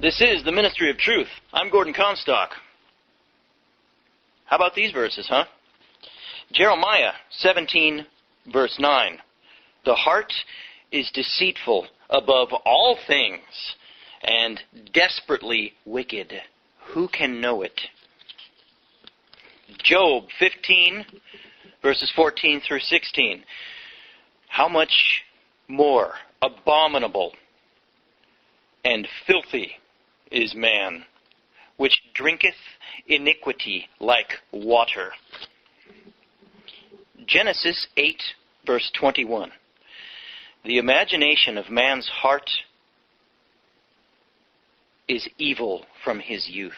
This is the Ministry of Truth. I'm Gordon Comstock. How about these verses, huh? Jeremiah 17, verse 9. The heart is deceitful above all things and desperately wicked. Who can know it? Job 15, verses 14 through 16. How much more abominable and filthy is man, which drinketh iniquity like water. Genesis 8, verse 21. The imagination of man's heart is evil from his youth.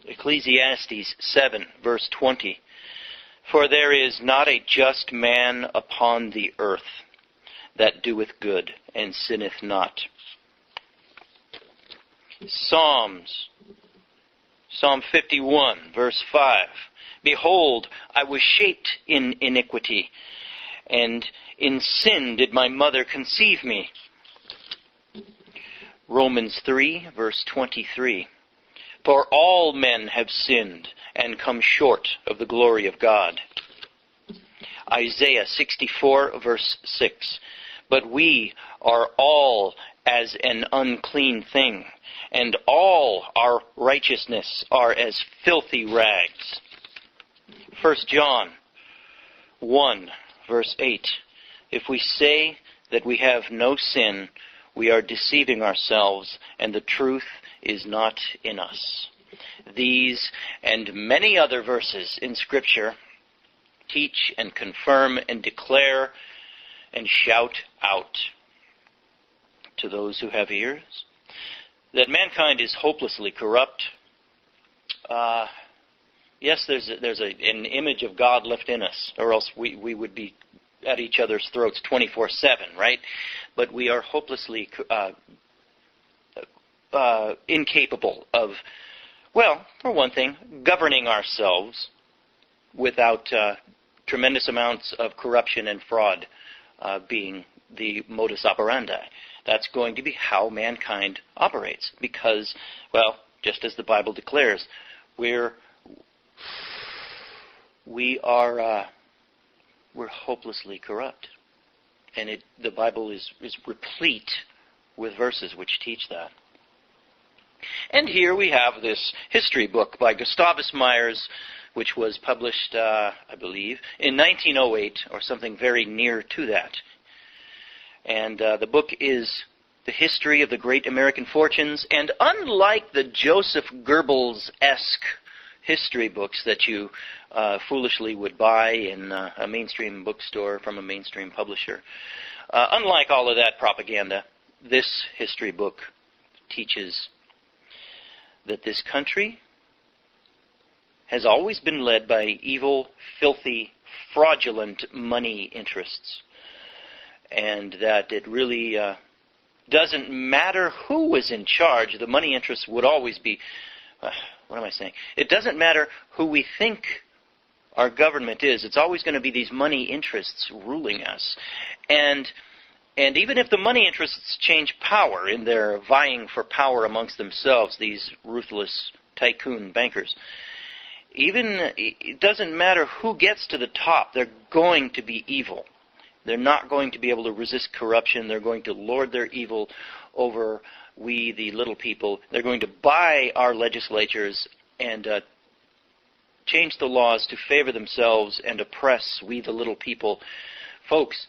Ecclesiastes 7, verse 20. For there is not a just man upon the earth that doeth good and sinneth not. Psalm 51, verse 5. Behold, I was shaped in iniquity, and in sin did my mother conceive me. Romans 3, verse 23. For all men have sinned and come short of the glory of God. Isaiah 64, verse 6. But we are all as an unclean thing, and all our righteousness are as filthy rags. 1 John 1, verse 8. If we say that we have no sin, we are deceiving ourselves, and the truth is not in us. These and many other verses in Scripture teach and confirm and declare and shout out to those who have ears that mankind is hopelessly corrupt. Yes, there's an image of God left in us, or else we would be at each other's throats 24/7, right? But we are hopelessly incapable of, well, for one thing, governing ourselves without tremendous amounts of corruption and fraud being the modus operandi. That's going to be how mankind operates because, well, just as the Bible declares, we're hopelessly corrupt. And the Bible is replete with verses which teach that. And here we have this history book by Gustavus Myers, which was published, I believe, in 1908, or something very near to that. And the book is the history of the great American fortunes, and unlike the Joseph Goebbels-esque history books that you foolishly would buy in a mainstream bookstore from a mainstream publisher, unlike all of that propaganda, this history book teaches that this country has always been led by evil, filthy, fraudulent money interests. And that it really doesn't matter who was in charge, the money interests would always be, what am I saying? It doesn't matter who we think our government is, it's always going to be these money interests ruling us. And even if the money interests change power in their vying for power amongst themselves, these ruthless tycoon bankers, it doesn't matter who gets to the top, they're going to be evil. They're not going to be able to resist corruption. They're going to lord their evil over we, the little people. They're going to buy our legislatures and change the laws to favor themselves and oppress we, the little people. Folks,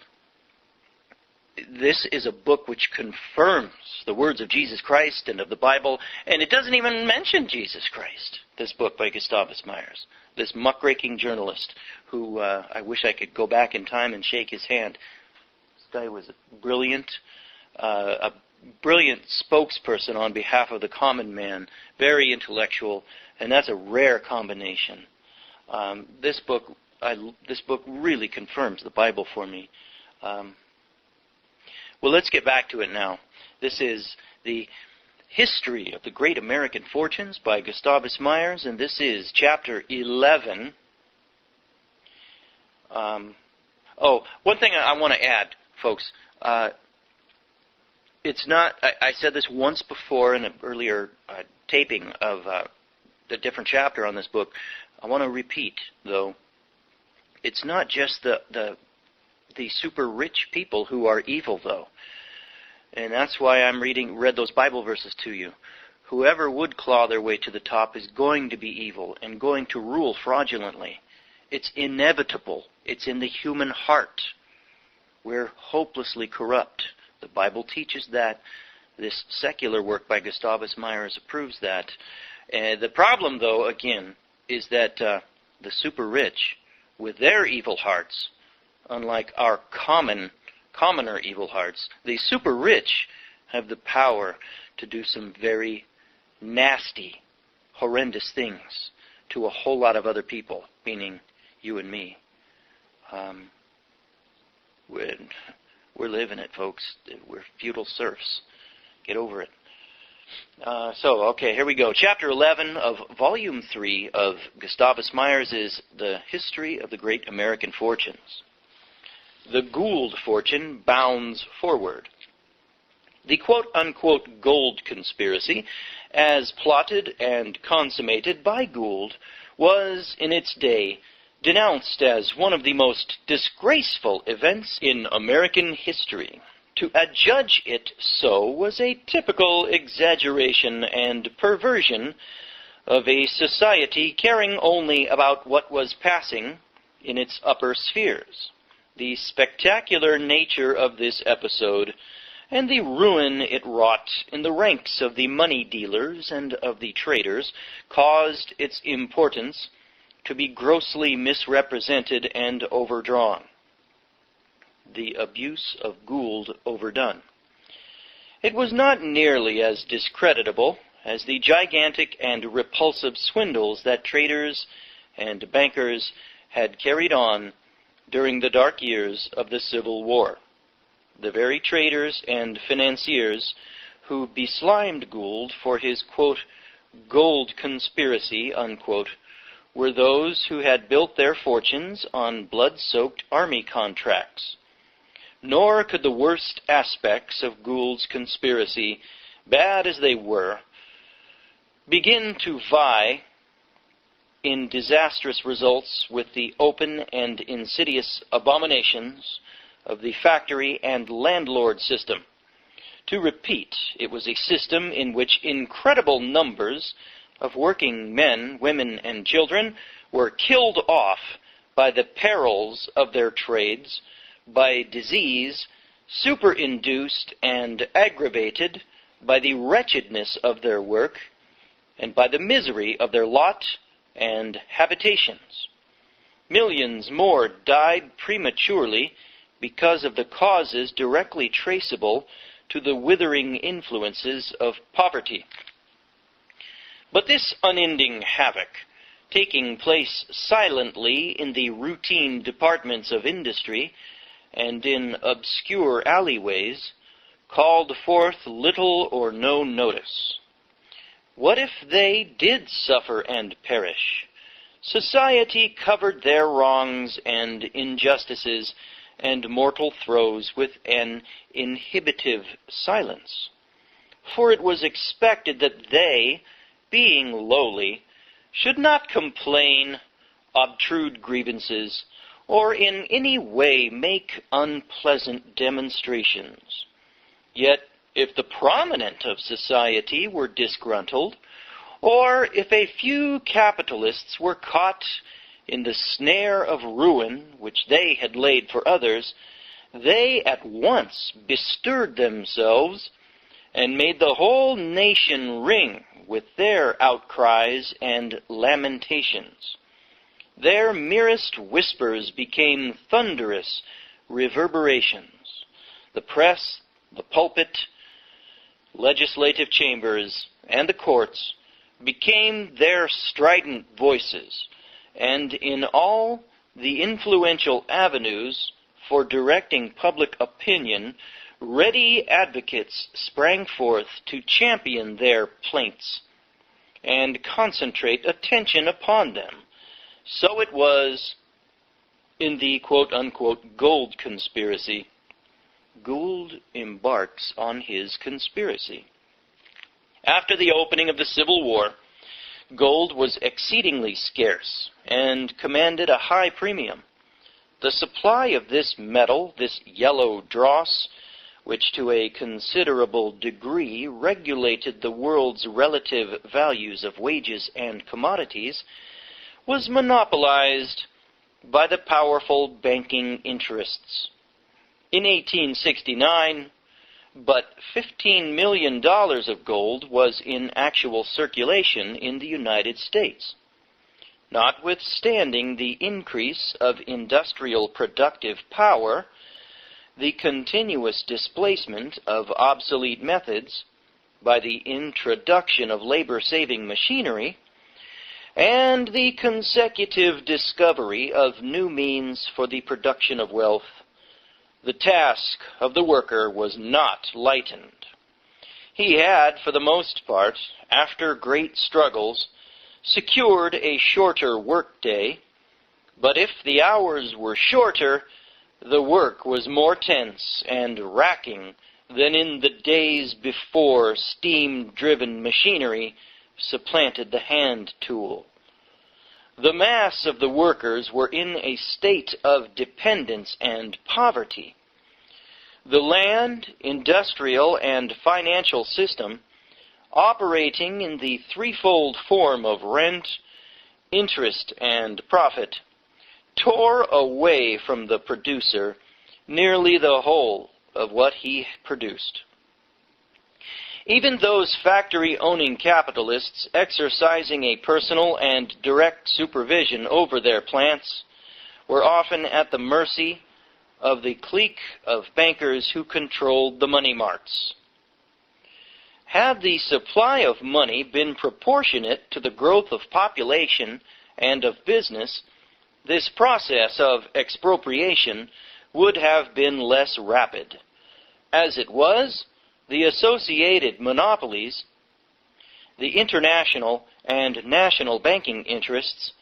this is a book which confirms the words of Jesus Christ and of the Bible, and it doesn't even mention Jesus Christ, this book by Gustavus Myers, this muckraking journalist who I wish I could go back in time and shake his hand. This guy was a brilliant spokesperson on behalf of the common man, very intellectual, and that's a rare combination. This book really confirms the Bible for me. Well, let's get back to it now. This is the History of the Great American Fortunes by Gustavus Myers, and this is chapter 11. One thing I want to add, folks. it's not, I said this once before in an earlier taping of a different chapter on this book. I want to repeat, though, it's not just the super rich people who are evil, though. And that's why I'm read those Bible verses to you. Whoever would claw their way to the top is going to be evil and going to rule fraudulently. It's inevitable. It's in the human heart. We're hopelessly corrupt. The Bible teaches that. This secular work by Gustavus Myers approves that. The problem, though, again, is that the super rich, with their evil hearts, unlike our commoner evil hearts, the super rich have the power to do some very nasty, horrendous things to a whole lot of other people, meaning you and me. We're living it, folks. We're feudal serfs. Get over it. Okay, here we go. Chapter 11 of Volume 3 of Gustavus Myers is The History of the Great American Fortunes. The Gould fortune bounds forward. The quote-unquote gold conspiracy, as plotted and consummated by Gould, was, in its day, denounced as one of the most disgraceful events in American history. To adjudge it so was a typical exaggeration and perversion of a society caring only about what was passing in its upper spheres. The spectacular nature of this episode and the ruin it wrought in the ranks of the money dealers and of the traders caused its importance to be grossly misrepresented and overdrawn. The abuse of Gould overdone. It was not nearly as discreditable as the gigantic and repulsive swindles that traders and bankers had carried on during the dark years of the Civil War. The very traders and financiers who beslimed Gould for his, quote, gold conspiracy, unquote, were those who had built their fortunes on blood-soaked army contracts. Nor could the worst aspects of Gould's conspiracy, bad as they were, begin to vie in disastrous results with the open and insidious abominations of the factory and landlord system. To repeat, it was a system in which incredible numbers of working men, women, and children were killed off by the perils of their trades, by disease, superinduced and aggravated by the wretchedness of their work, and by the misery of their lot and habitations. Millions more died prematurely because of the causes directly traceable to the withering influences of poverty. But this unending havoc, taking place silently in the routine departments of industry and in obscure alleyways, called forth little or no notice. What if they did suffer and perish? Society covered their wrongs and injustices and mortal throes with an inhibitive silence. For it was expected that they, being lowly, should not complain, obtrude grievances, or in any way make unpleasant demonstrations. Yet, if the prominent of society were disgruntled, or if a few capitalists were caught in the snare of ruin which they had laid for others, they at once bestirred themselves and made the whole nation ring with their outcries and lamentations. Their merest whispers became thunderous reverberations. The press, the pulpit, legislative chambers, and the courts became their strident voices, and in all the influential avenues for directing public opinion, ready advocates sprang forth to champion their plaints and concentrate attention upon them. So it was in the quote-unquote gold conspiracy. Gould embarks on his conspiracy. After the opening of the Civil War, gold was exceedingly scarce and commanded a high premium. The supply of this metal, this yellow dross, which to a considerable degree regulated the world's relative values of wages and commodities, was monopolized by the powerful banking interests. In 1869, but $15 million of gold was in actual circulation in the United States. Notwithstanding the increase of industrial productive power, the continuous displacement of obsolete methods by the introduction of labor-saving machinery, and the consecutive discovery of new means for the production of wealth, the task of the worker was not lightened. He had, for the most part, after great struggles, secured a shorter workday, but if the hours were shorter, the work was more tense and racking than in the days before steam-driven machinery supplanted the hand tool. The mass of the workers were in a state of dependence and poverty. The land, industrial, and financial system, operating in the threefold form of rent, interest, and profit, tore away from the producer nearly the whole of what he produced. Even those factory-owning capitalists exercising a personal and direct supervision over their plants were often at the mercy of the clique of bankers who controlled the money marts. Had the supply of money been proportionate to the growth of population and of business, this process of expropriation would have been less rapid. As it was, the associated monopolies, the international and national banking interests,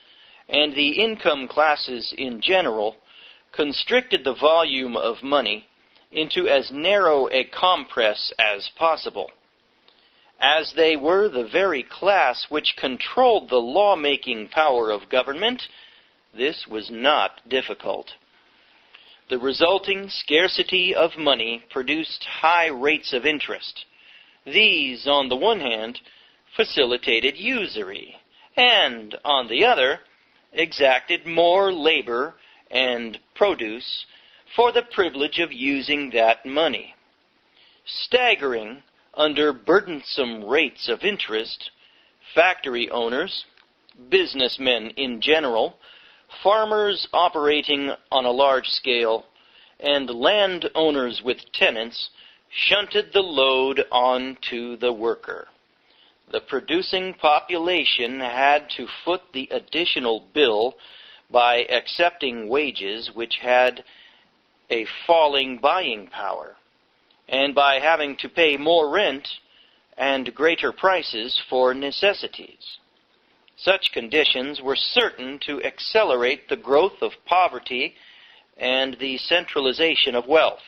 and the income classes in general constricted the volume of money into as narrow a compress as possible. As they were the very class which controlled the law-making power of government, this was not difficult. The resulting scarcity of money produced high rates of interest. These, on the one hand, facilitated usury, and, on the other, exacted more labor and produce for the privilege of using that money. Staggering under burdensome rates of interest, factory owners, businessmen in general, farmers operating on a large scale, and landowners with tenants shunted the load on to the worker. The producing population had to foot the additional bill by accepting wages which had a falling buying power, and by having to pay more rent and greater prices for necessities. Such conditions were certain to accelerate the growth of poverty and the centralization of wealth.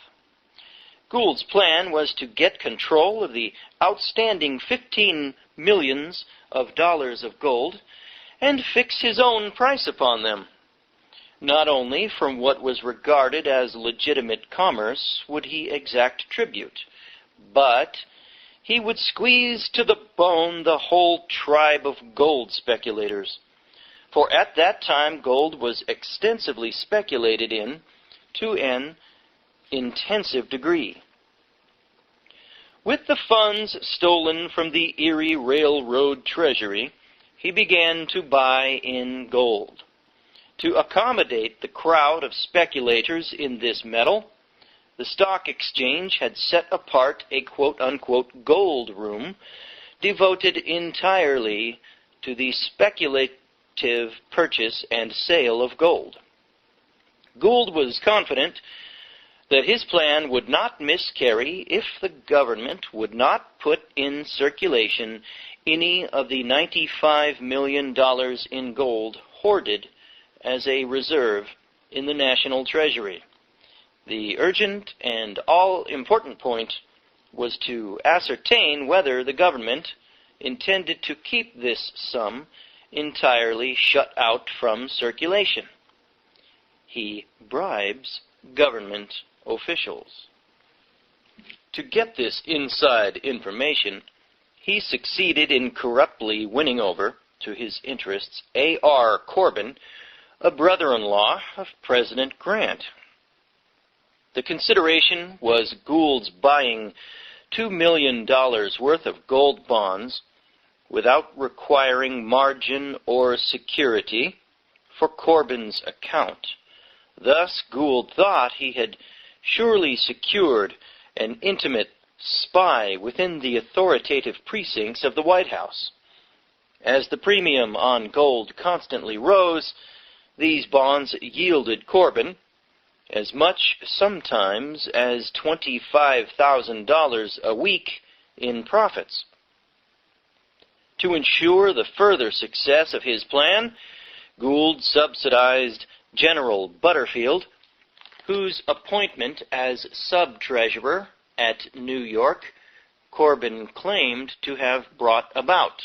Gould's plan was to get control of the outstanding $15 million of gold and fix his own price upon them. Not only from what was regarded as legitimate commerce would he exact tribute, but he would squeeze to the bone the whole tribe of gold speculators. For at that time gold was extensively speculated in to an intensive degree. With the funds stolen from the Erie Railroad treasury, he began to buy in gold. To accommodate the crowd of speculators in this metal, the stock exchange had set apart a quote-unquote gold room devoted entirely to the speculative purchase and sale of gold. Gould was confident that his plan would not miscarry if the government would not put in circulation any of the $95 million in gold hoarded as a reserve in the national treasury. The urgent and all-important point was to ascertain whether the government intended to keep this sum entirely shut out from circulation. He bribes government officials. To get this inside information, he succeeded in corruptly winning over to his interests A.R. Corbin, a brother-in-law of President Grant. The consideration was Gould's buying $2 million worth of gold bonds without requiring margin or security for Corbin's account. Thus, Gould thought he had surely secured an intimate spy within the authoritative precincts of the White House. As the premium on gold constantly rose, these bonds yielded Corbin as much sometimes as $25,000 a week in profits. To ensure the further success of his plan, Gould subsidized General Butterfield, whose appointment as sub-treasurer at New York Corbin claimed to have brought about.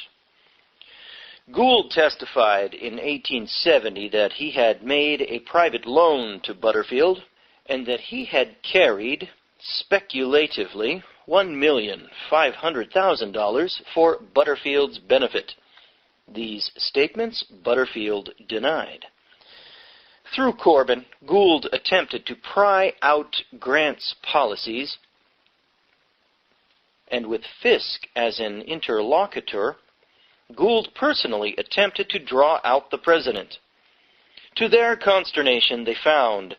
Gould testified in 1870 that he had made a private loan to Butterfield and that he had carried, speculatively, $1,500,000 for Butterfield's benefit. These statements Butterfield denied. Through Corbin, Gould attempted to pry out Grant's policies, and with Fisk as an interlocutor, Gould personally attempted to draw out the president. To their consternation, they found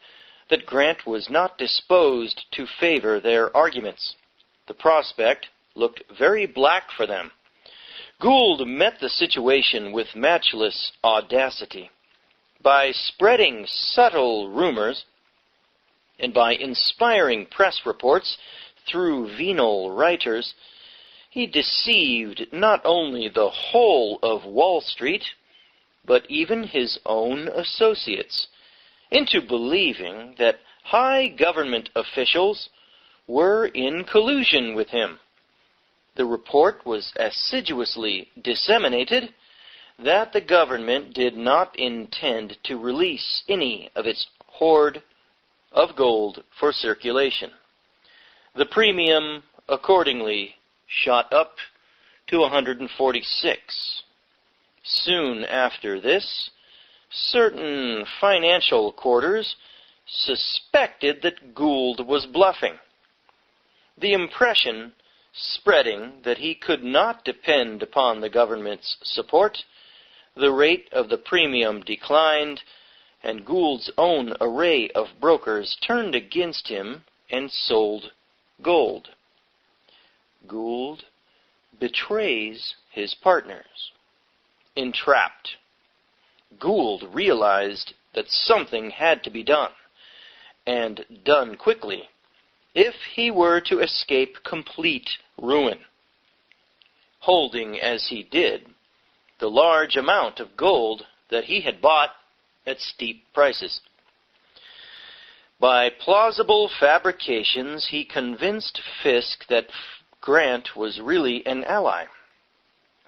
that Grant was not disposed to favor their arguments. The prospect looked very black for them. Gould met the situation with matchless audacity. By spreading subtle rumors and by inspiring press reports through venal writers, he deceived not only the whole of Wall Street, but even his own associates, into believing that high government officials were in collusion with him. The report was assiduously disseminated that the government did not intend to release any of its hoard of gold for circulation. The premium accordingly shot up to 146. Soon after this, certain financial quarters suspected that Gould was bluffing, the impression spreading that he could not depend upon the government's support. The rate of the premium declined, and Gould's own array of brokers turned against him and sold gold. Gould betrays his partners. Entrapped, Gould realized that something had to be done, and done quickly, if he were to escape complete ruin. Holding, as he did, the large amount of gold that he had bought at steep prices. By plausible fabrications, he convinced Fisk that Grant was really an ally.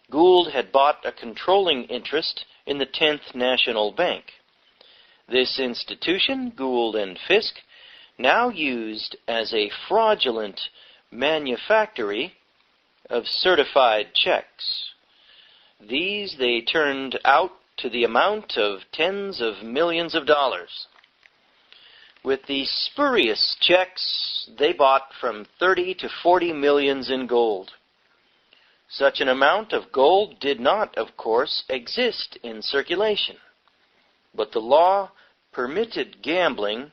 Gould had bought a controlling interest in the 10th National Bank. This institution, Gould and Fisk, now used as a fraudulent manufactory of certified checks. These they turned out to the amount of tens of millions of dollars. With these spurious checks, they bought from 30 to 40 millions in gold. Such an amount of gold did not, of course, exist in circulation, but the law permitted gambling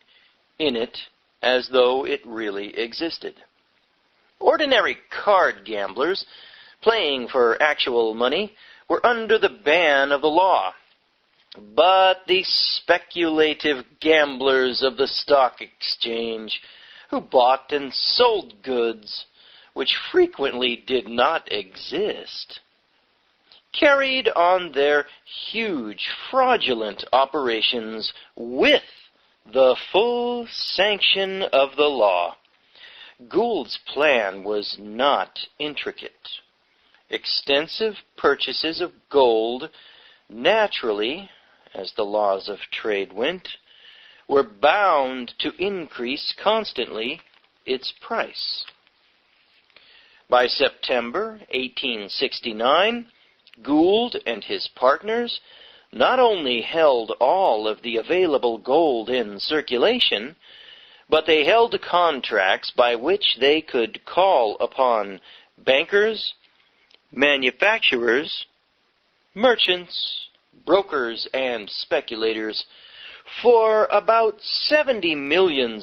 in it as though it really existed. Ordinary card gamblers, playing for actual money, were under the ban of the law. But the speculative gamblers of the stock exchange, who bought and sold goods which frequently did not exist, carried on their huge fraudulent operations with the full sanction of the law. Gould's plan was not intricate. Extensive purchases of gold, naturally, as the laws of trade went, were bound to increase constantly its price. By September 1869, Gould and his partners not only held all of the available gold in circulation, but they held contracts by which they could call upon bankers, manufacturers, merchants, brokers, and speculators for about $70 million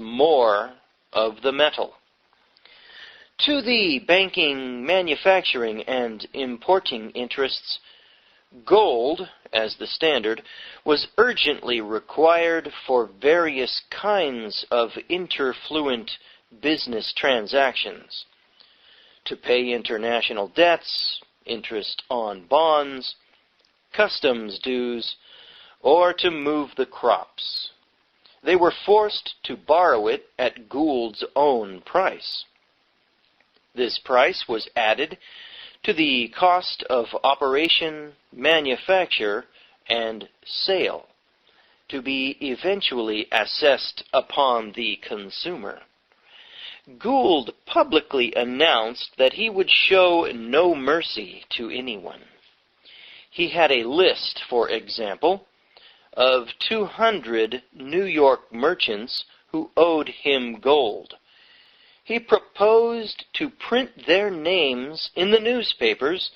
more of the metal. To the banking, manufacturing, and importing interests, gold, as the standard, was urgently required for various kinds of interfluent business transactions: to pay international debts, interest on bonds, customs dues, or to move the crops. They were forced to borrow it at Gould's own price. This price was added to the cost of operation, manufacture, and sale, to be eventually assessed upon the consumer. Gould publicly announced that he would show no mercy to anyone. He had a list, for example, of 200 New York merchants who owed him gold. He proposed to print their names in the newspapers,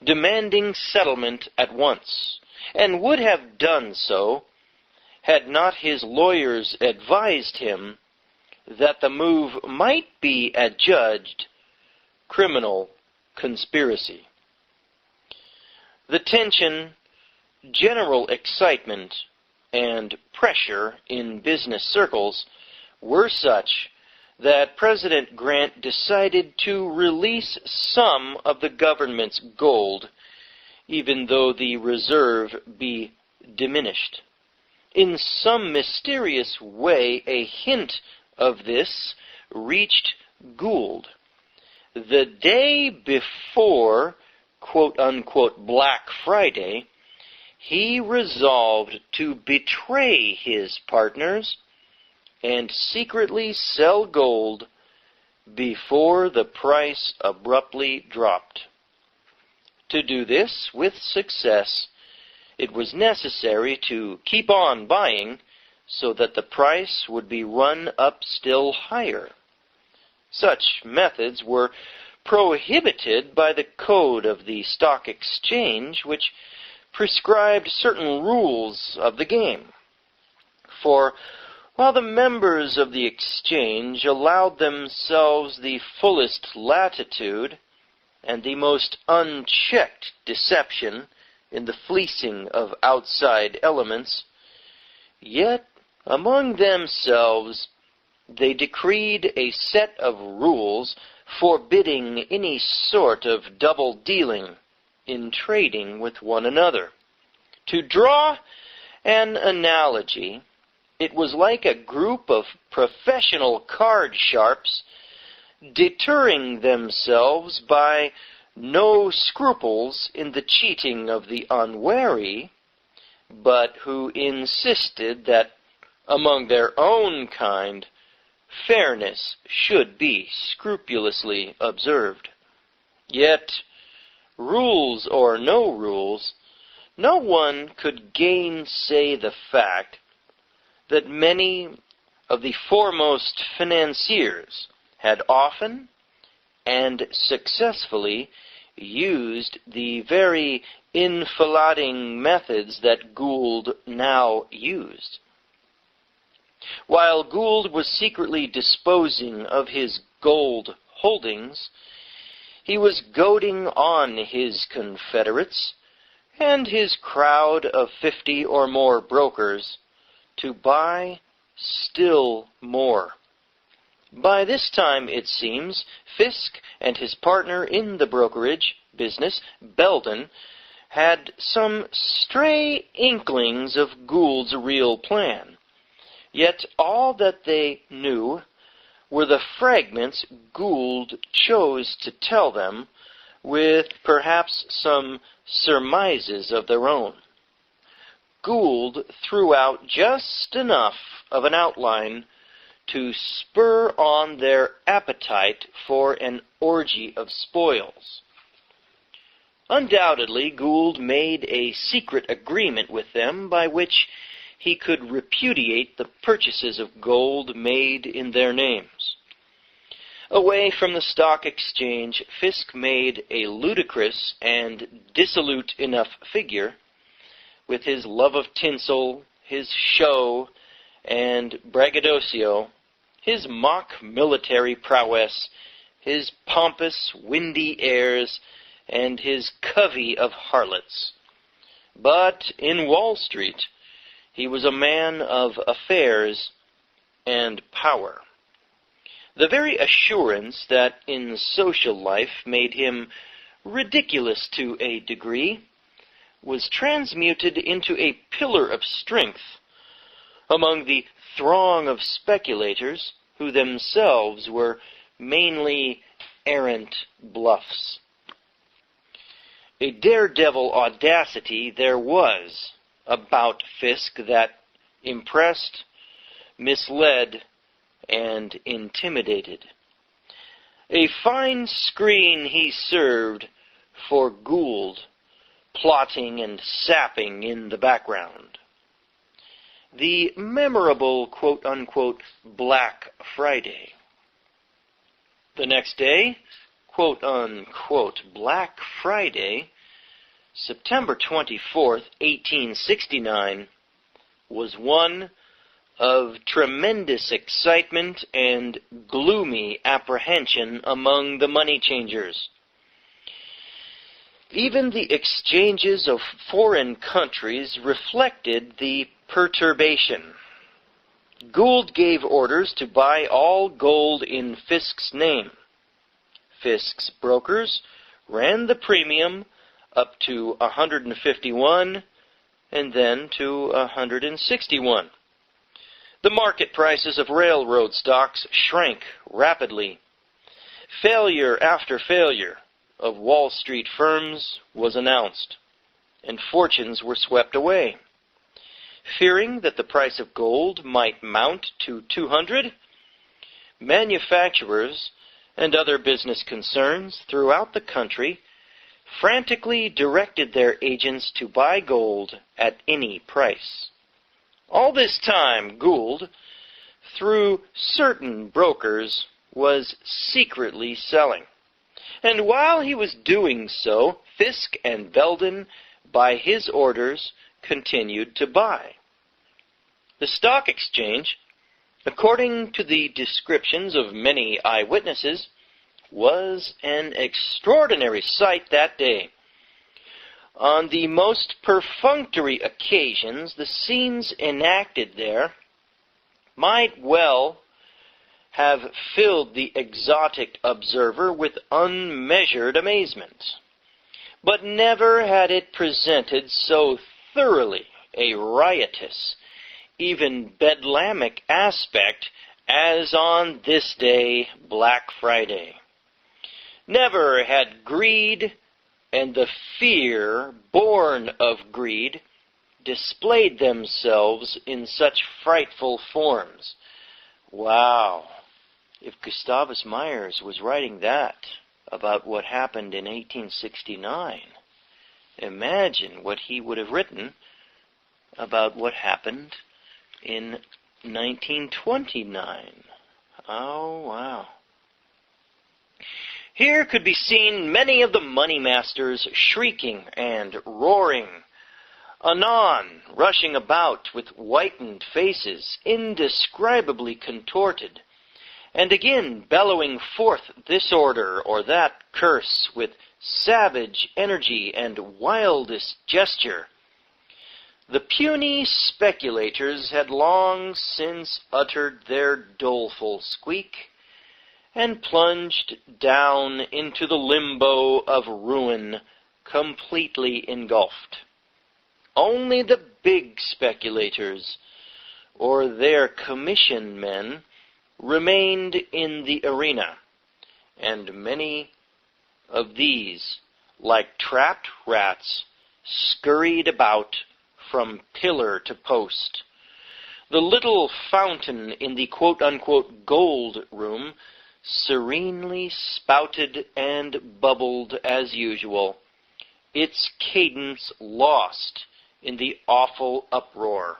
demanding settlement at once, and would have done so had not his lawyers advised him that the move might be adjudged criminal conspiracy. The tension, general excitement, and pressure in business circles were such that President Grant decided to release some of the government's gold, even though the reserve be diminished. In some mysterious way, a hint of this reached Gould. The day before, quote-unquote, Black Friday, he resolved to betray his partners and secretly sell gold before the price abruptly dropped. To do this with success, it was necessary to keep on buying so that the price would be run up still higher. Such methods were prohibited by the code of the stock exchange, which prescribed certain rules of the game. For while the members of the exchange allowed themselves the fullest latitude and the most unchecked deception in the fleecing of outside elements, yet among themselves they decreed a set of rules forbidding any sort of double-dealing in trading with one another. To draw an analogy, it was like a group of professional card sharps deterring themselves by no scruples in the cheating of the unwary, but who insisted that among their own kind, fairness should be scrupulously observed. Yet, rules or no rules, no one could gainsay the fact that many of the foremost financiers had often and successfully used the very enfilading methods that Gould now used. While Gould was secretly disposing of his gold holdings, he was goading on his confederates and his crowd of 50 or more brokers to buy still more. By this time, it seems, Fisk and his partner in the brokerage business, Belden, had some stray inklings of Gould's real plan. Yet all that they knew were the fragments Gould chose to tell them, with perhaps some surmises of their own. Gould threw out just enough of an outline to spur on their appetite for an orgy of spoils. Undoubtedly, Gould made a secret agreement with them by which he could repudiate the purchases of gold made in their names. Away from the stock exchange, Fisk made a ludicrous and dissolute enough figure, with his love of tinsel, his show, and braggadocio, his mock military prowess, his pompous, windy airs, and his covey of harlots. But in Wall Street, he was a man of affairs and power. The very assurance that in social life made him ridiculous to a degree was transmuted into a pillar of strength among the throng of speculators who themselves were mainly errant bluffs. A daredevil audacity there was about Fisk that impressed, misled, and intimidated. A fine screen he served for Gould, plotting and sapping in the background. The memorable quote-unquote Black Friday. The next day, quote-unquote Black Friday, September 24th, 1869, was one of tremendous excitement and gloomy apprehension among the money changers. Even the exchanges of foreign countries reflected the perturbation. Gould gave orders to buy all gold in Fisk's name. Fisk's brokers ran the premium up to 151 and then to 161. The market prices of railroad stocks shrank rapidly. Failure after failure of Wall Street firms was announced, and fortunes were swept away. Fearing that the price of gold might mount to 200, manufacturers and other business concerns throughout the country frantically directed their agents to buy gold at any price. All this time, Gould, through certain brokers, was secretly selling. And while he was doing so, Fisk and Belden, by his orders, continued to buy. The stock exchange, according to the descriptions of many eyewitnesses, was an extraordinary sight that day. On the most perfunctory occasions, the scenes enacted there might well have filled the exotic observer with unmeasured amazement. But never had it presented so thoroughly a riotous, even bedlamic aspect as on this day, Black Friday. Never had greed and the fear born of greed displayed themselves in such frightful forms. Wow! If Gustavus Myers was writing that about what happened in 1869, imagine what he would have written about what happened in 1929. Oh, wow. Here could be seen many of the money masters shrieking and roaring, anon rushing about with whitened faces, indescribably contorted, and again bellowing forth this order or that curse with savage energy and wildest gesture. The puny speculators had long since uttered their doleful squeak, and plunged down into the limbo of ruin, completely engulfed. Only the big speculators or their commission men remained in the arena, and many of these, like trapped rats, scurried about from pillar to post. The little fountain in the quote-unquote gold room serenely spouted and bubbled as usual, its cadence lost in the awful uproar.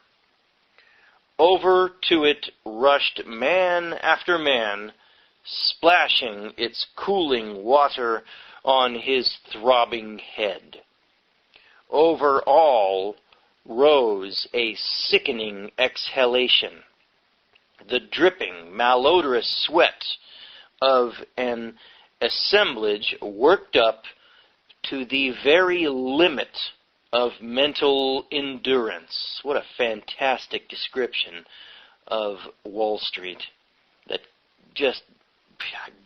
Over to it rushed man after man, splashing its cooling water on his throbbing head. Over all rose a sickening exhalation, the dripping, malodorous sweat of an assemblage worked up to the very limit of mental endurance. What a fantastic description of Wall Street. That just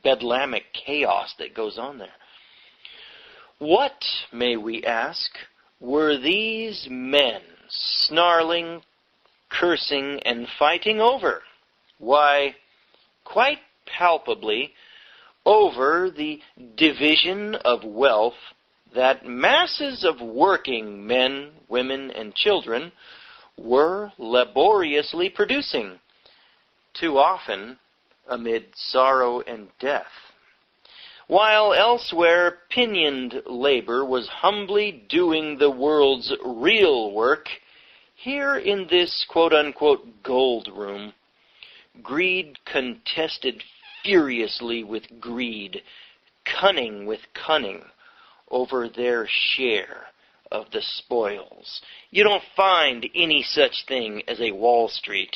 bedlamic chaos that goes on there. What, may we ask, were these men snarling, cursing, and fighting over? Why, quite palpably, over the division of wealth that masses of working men, women, and children were laboriously producing, too often amid sorrow and death. While elsewhere pinioned labor was humbly doing the world's real work, here in this quote-unquote gold room, greed contested furiously with greed, cunning with cunning, over their share of the spoils. You don't find any such thing as a Wall Street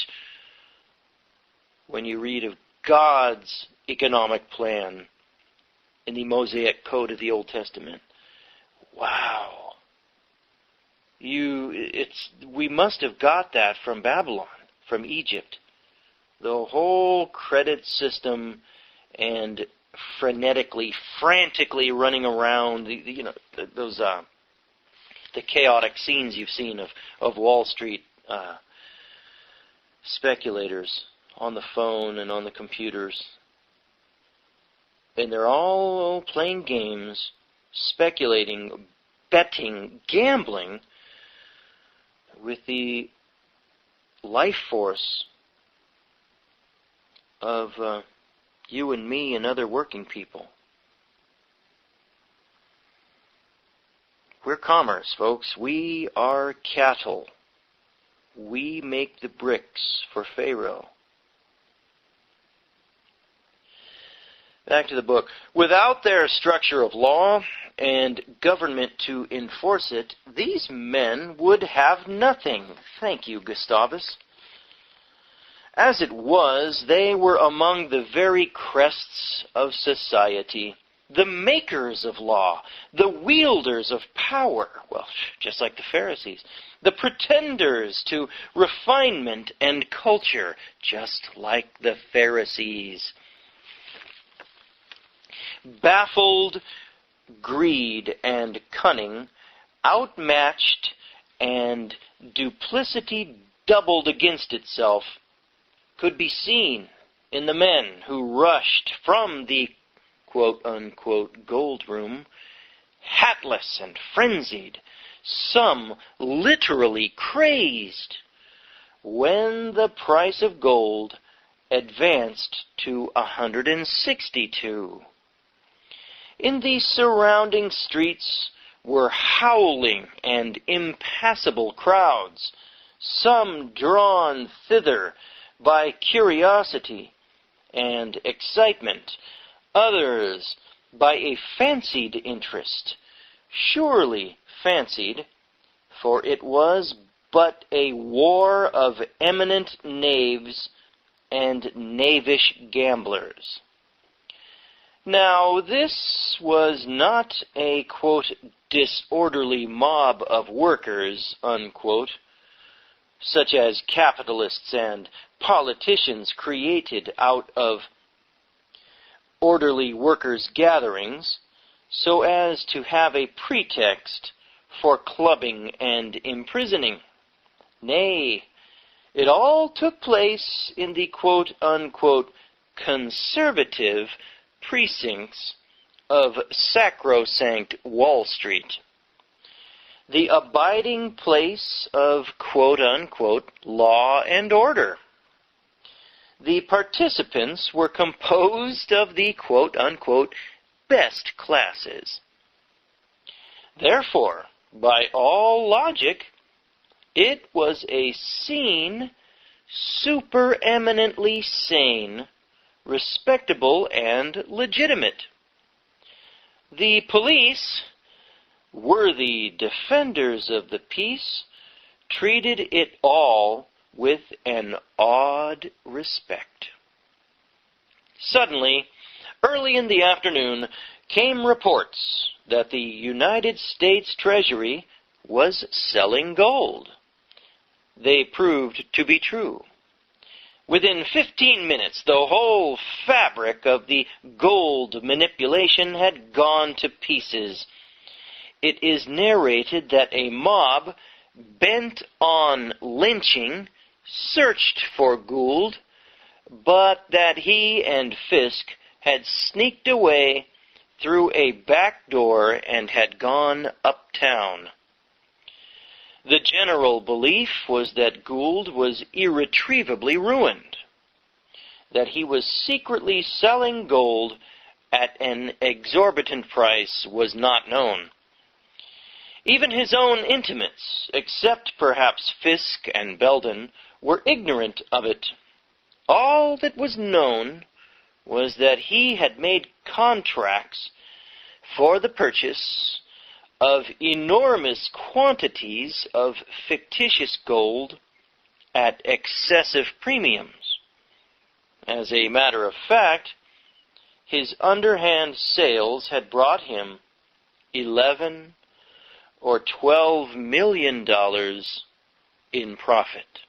when you read of God's economic plan in the Mosaic Code of the Old Testament. Wow. We must have got that from Babylon, from Egypt. The whole credit system and frantically running around, the chaotic scenes you've seen of Wall Street speculators on the phone and on the computers. And they're all playing games, speculating, betting, gambling with the life force of you and me and other working people. We're commerce, folks. We are cattle. We make the bricks for Pharaoh. Back to the book. Without their structure of law and government to enforce it, these men would have nothing. Thank you, Gustavus. As it was, they were among the very crests of society, the makers of law, the wielders of power, well, just like the Pharisees, the pretenders to refinement and culture, just like the Pharisees. Baffled greed and cunning, outmatched and duplicity doubled against itself, could be seen in the men who rushed from the quote-unquote gold room, hatless and frenzied, some literally crazed, when the price of gold advanced to 162. In the surrounding streets were howling and impassable crowds, some drawn thither by curiosity and excitement, others by a fancied interest, surely fancied, for it was but a war of eminent knaves and knavish gamblers. Now, this was not a, quote, disorderly mob of workers, unquote, such as capitalists and politicians created out of orderly workers' gatherings, so as to have a pretext for clubbing and imprisoning. Nay, It all took place in the quote-unquote conservative precincts of sacrosanct Wall Street, the abiding place of quote-unquote law and order. The participants were composed of the quote-unquote best classes. Therefore, by all logic, it was a scene supereminently sane, respectable, and legitimate. The police, worthy defenders of the peace, treated it all with an awed respect. Suddenly, early in the afternoon, came reports that the United States Treasury was selling gold. They proved to be true. Within 15 minutes, the whole fabric of the gold manipulation had gone to pieces. It is narrated that a mob bent on lynching searched for Gould, but that he and Fisk had sneaked away through a back door and had gone uptown. The general belief was that Gould was irretrievably ruined, that he was secretly selling gold at an exorbitant price was not known. Even his own intimates, except perhaps Fisk and Belden, were ignorant of it. All that was known was that he had made contracts for the purchase of enormous quantities of fictitious gold at excessive premiums. As a matter of fact, his underhand sales had brought him $11 or $12 million in profit.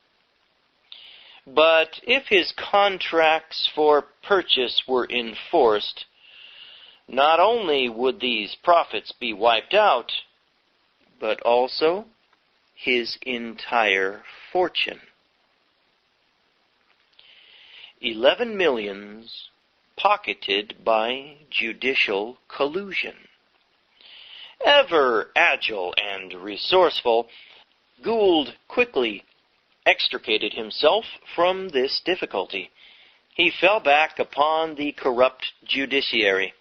But if his contracts for purchase were enforced, not only would these profits be wiped out, but also his entire fortune. 11 millions pocketed by judicial collusion. Ever agile and resourceful, Gould quickly extricated himself from this difficulty. He fell back upon the corrupt judiciary.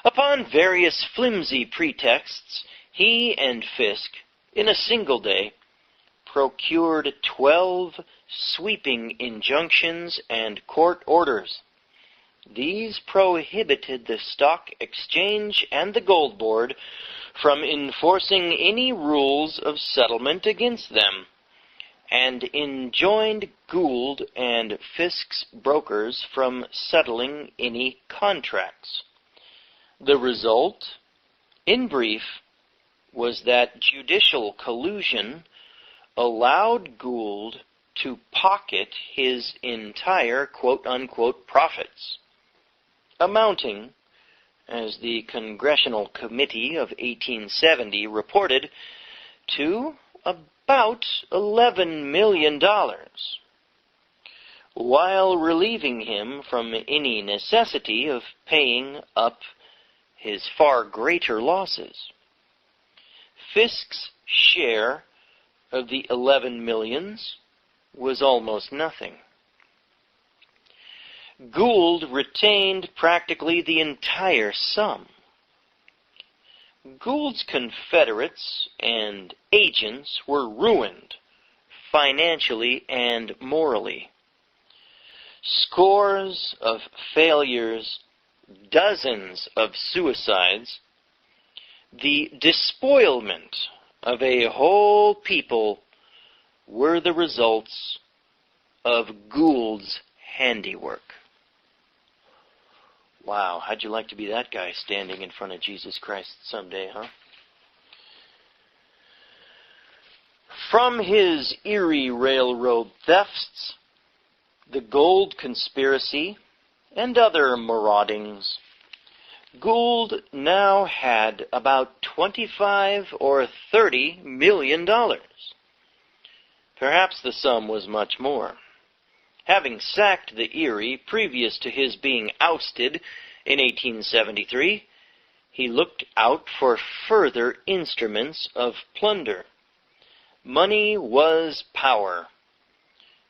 Upon various flimsy pretexts, he and Fisk, in a single day, procured 12 sweeping injunctions and court orders. These prohibited the Stock Exchange and the Gold Board from enforcing any rules of settlement against them, and enjoined Gould and Fisk's brokers from settling any contracts. The result, in brief, was that judicial collusion allowed Gould to pocket his entire quote-unquote profits, amounting, as the Congressional Committee of 1870 reported, to about $11 million, while relieving him from any necessity of paying up his far greater losses. Fisk's share of the 11 millions was almost nothing. Gould retained practically the entire sum. Gould's confederates and agents were ruined, financially and morally. Scores of failures, dozens of suicides, the despoilment of a whole people were the results of Gould's handiwork. Wow, how'd you like to be that guy standing in front of Jesus Christ someday, huh? From his Erie Railroad thefts, the gold conspiracy, and other maraudings, Gould now had about $25 or $30 million. Perhaps the sum was much more. Having sacked the Erie previous to his being ousted in 1873, he looked out for further instruments of plunder. Money was power.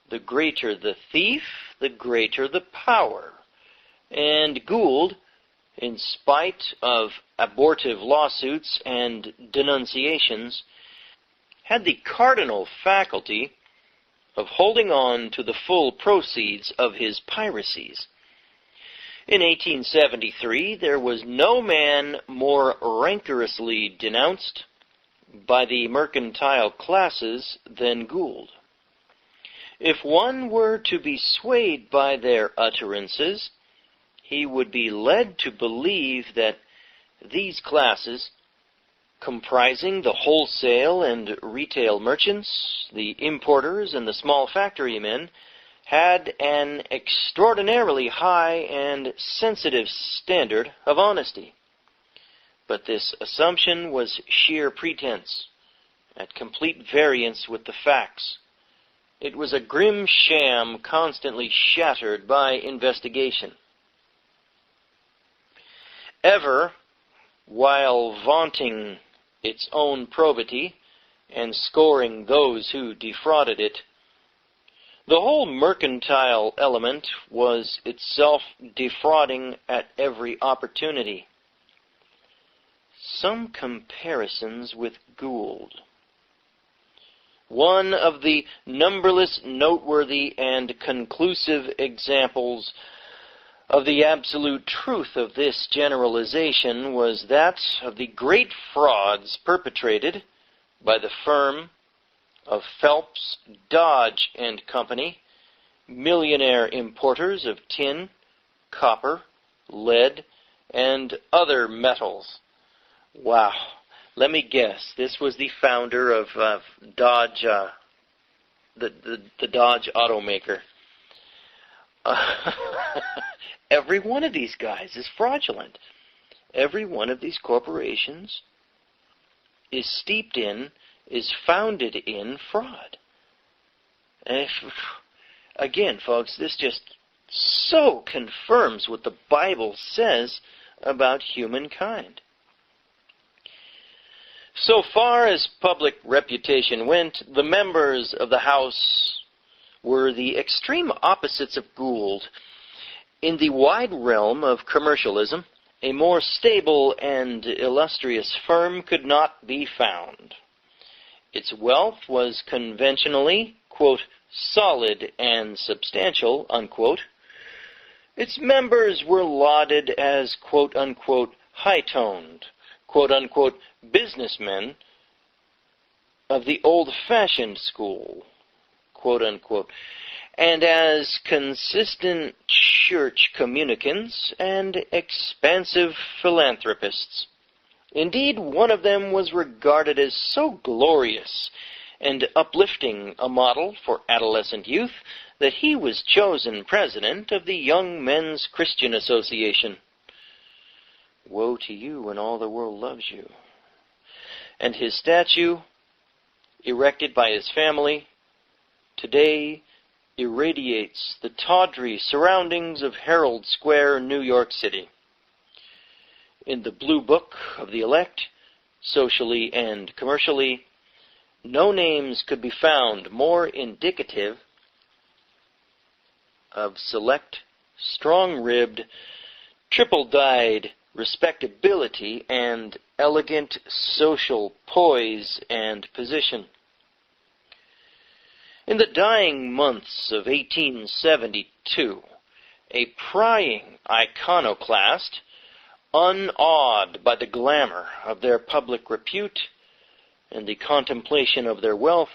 The greater the thief, the greater the power. And Gould, in spite of abortive lawsuits and denunciations, had the cardinal faculty of holding on to the full proceeds of his piracies. In 1873, there was no man more rancorously denounced by the mercantile classes than Gould. If one were to be swayed by their utterances, he would be led to believe that these classes, comprising the wholesale and retail merchants, the importers, and the small factory men, had an extraordinarily high and sensitive standard of honesty. But this assumption was sheer pretense, at complete variance with the facts. It was a grim sham constantly shattered by investigation. Ever, while vaunting its own probity and scoring those who defrauded it, the whole mercantile element was itself defrauding at every opportunity. Some comparisons with Gould. One of the numberless noteworthy and conclusive examples of the absolute truth of this generalization was that of the great frauds perpetrated by the firm of Phelps, Dodge and Company, millionaire importers of tin, copper, lead, and other metals. Wow. Let me guess. This was the founder of Dodge, the Dodge automaker. Every one of these guys is fraudulent. Every one of these corporations is steeped in, is founded in fraud. And again, folks, this just so confirms what the Bible says about humankind. So far as public reputation went, the members of the House were the extreme opposites of Gould. In the wide realm of commercialism, a more stable and illustrious firm could not be found. Its wealth was conventionally, quote, solid and substantial, unquote. Its members were lauded as, quote, unquote, high-toned, quote, unquote, businessmen of the old-fashioned school, quote, unquote, and as consistent church communicants and expansive philanthropists. Indeed, one of them was regarded as so glorious and uplifting a model for adolescent youth that he was chosen president of the Young Men's Christian Association. Woe to you when all the world loves you. And his statue, erected by his family, today irradiates the tawdry surroundings of Herald Square, New York City. In the Blue Book of the Elect, socially and commercially, no names could be found more indicative of select, strong-ribbed, triple-dyed respectability and elegant social poise and position. In the dying months of 1872, a prying iconoclast, unawed by the glamour of their public repute and the contemplation of their wealth,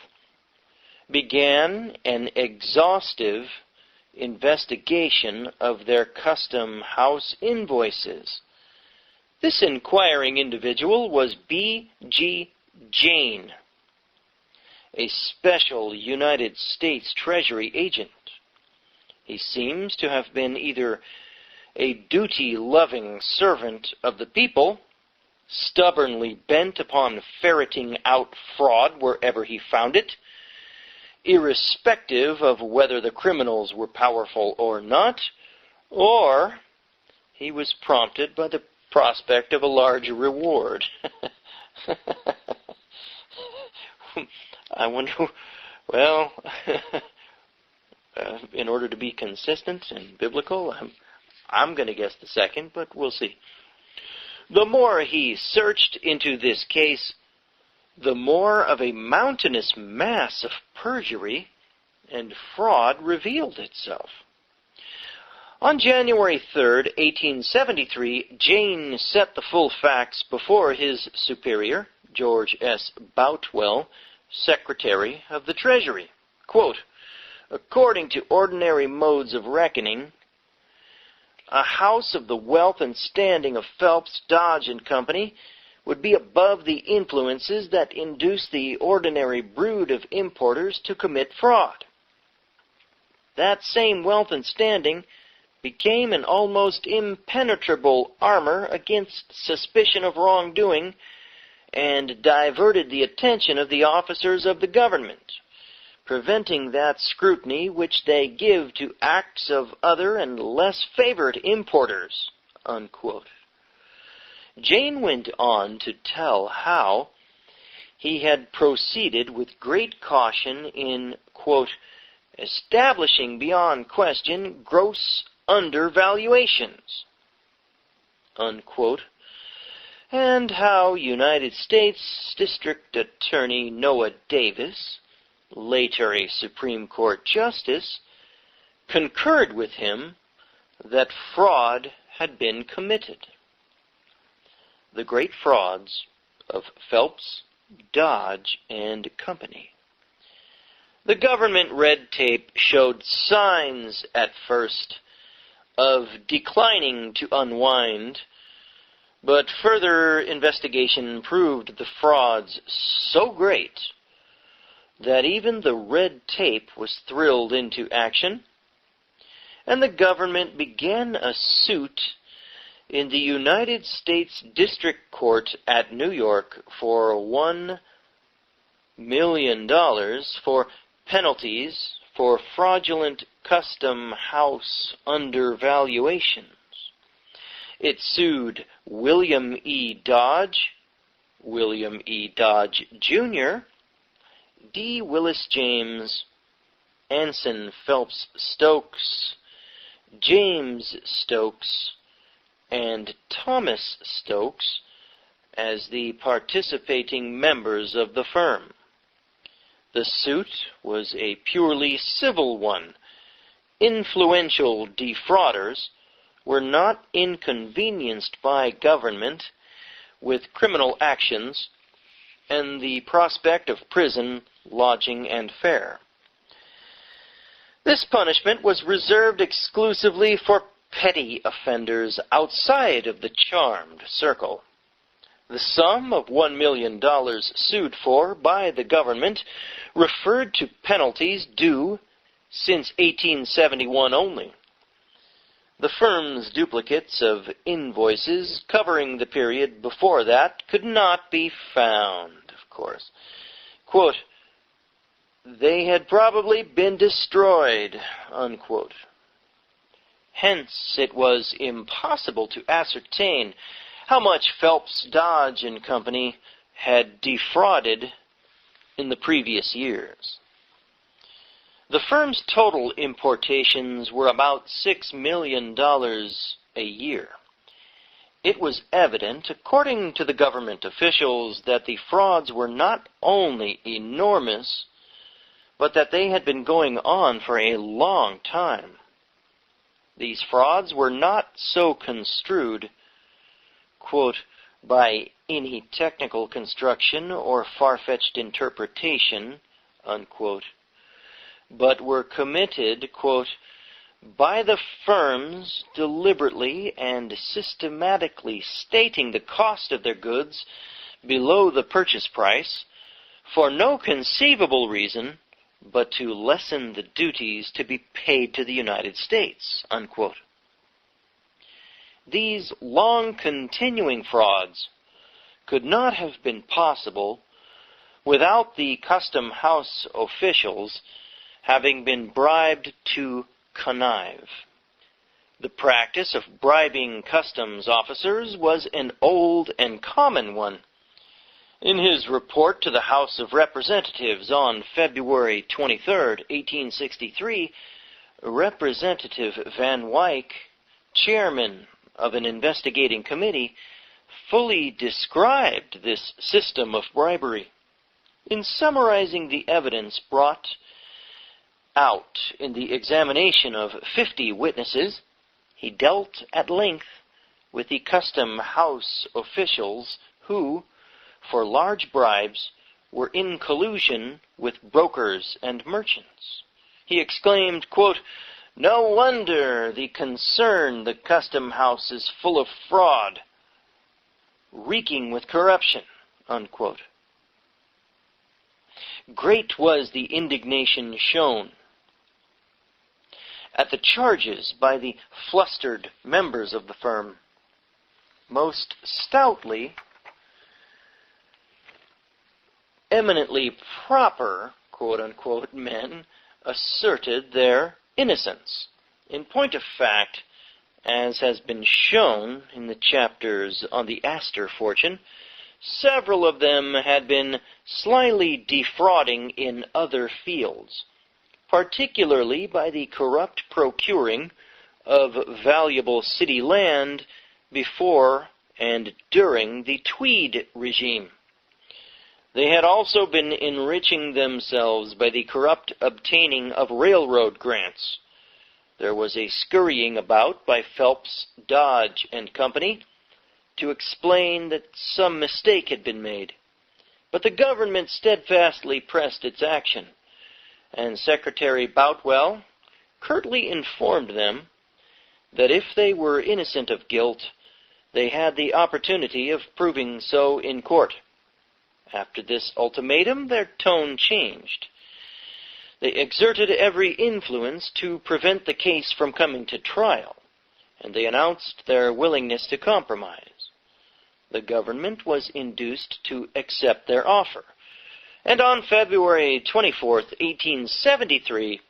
began an exhaustive investigation of their custom house invoices. This inquiring individual was B.G. Jayne, a special United States Treasury agent. He seems to have been either a duty-loving servant of the people, stubbornly bent upon ferreting out fraud wherever he found it, irrespective of whether the criminals were powerful or not, or he was prompted by the prospect of a large reward. I wonder, well, in order to be consistent and biblical, I'm going to guess the second, but we'll see. The more he searched into this case, the more of a mountainous mass of perjury and fraud revealed itself. On January 3rd, 1873, Jane set the full facts before his superior, George S. Boutwell, Secretary of the Treasury. Quote, according to ordinary modes of reckoning, a house of the wealth and standing of Phelps, Dodge & Company would be above the influences that induce the ordinary brood of importers to commit fraud. That same wealth and standing became an almost impenetrable armor against suspicion of wrongdoing and diverted the attention of the officers of the government, preventing that scrutiny which they give to acts of other and less favored importers, unquote. Jane went on to tell how he had proceeded with great caution in, quote, establishing beyond question gross undervaluations, unquote, and how United States District Attorney Noah Davis, later a Supreme Court Justice, concurred with him that fraud had been committed. The great frauds of Phelps, Dodge & Company. The government red tape showed signs at first of declining to unwind, but further investigation proved the frauds so great that even the red tape was thrilled into action, and the government began a suit in the United States District Court at New York for $1 million for penalties for fraudulent custom house undervaluations. It sued William E. Dodge, William E. Dodge, Jr., D. Willis James, Anson Phelps Stokes, James Stokes, and Thomas Stokes as the participating members of the firm. The suit was a purely civil one. Influential defrauders were not inconvenienced by government with criminal actions and the prospect of prison, lodging, and fare. This punishment was reserved exclusively for petty offenders outside of the charmed circle. The sum of $1 million sued for by the government referred to penalties due since 1871 only. The firm's duplicates of invoices covering the period before that could not be found, of course. Quote, they had probably been destroyed, unquote. Hence, it was impossible to ascertain how much Phelps, Dodge & Company had defrauded in the previous years. The firm's total importations were about $6 million a year. It was evident, according to the government officials, that the frauds were not only enormous, but that they had been going on for a long time. These frauds were not so construed, quote, by any technical construction or far-fetched interpretation, unquote, but were committed, quote, by the firms deliberately and systematically stating the cost of their goods below the purchase price for no conceivable reason but to lessen the duties to be paid to the United States, unquote. These long-continuing frauds could not have been possible without the custom house officials having been bribed to connive. The practice of bribing customs officers was an old and common one. In his report to the House of Representatives on February 23, 1863, Representative Van Wyck, chairman of an investigating committee, fully described this system of bribery. In summarizing the evidence brought out in the examination of 50 witnesses, he dealt at length with the custom house officials who, for large bribes, were in collusion with brokers and merchants. He exclaimed, quote, "No wonder the the custom house is full of fraud, reeking with corruption," unquote. Great was the indignation shown at the charges by the flustered members of the firm. Most stoutly, eminently proper, quote-unquote, men asserted their innocence. In point of fact, as has been shown in the chapters on the Astor fortune, several of them had been slyly defrauding in other fields, particularly by the corrupt procuring of valuable city land before and during the Tweed regime. They had also been enriching themselves by the corrupt obtaining of railroad grants. There was a scurrying about by Phelps, Dodge and Company to explain that some mistake had been made, but the government steadfastly pressed its action, and Secretary Boutwell curtly informed them that if they were innocent of guilt, they had the opportunity of proving so in court. After this ultimatum, their tone changed. They exerted every influence to prevent the case from coming to trial, and they announced their willingness to compromise. The government was induced to accept their offer, and on February 24, 1873,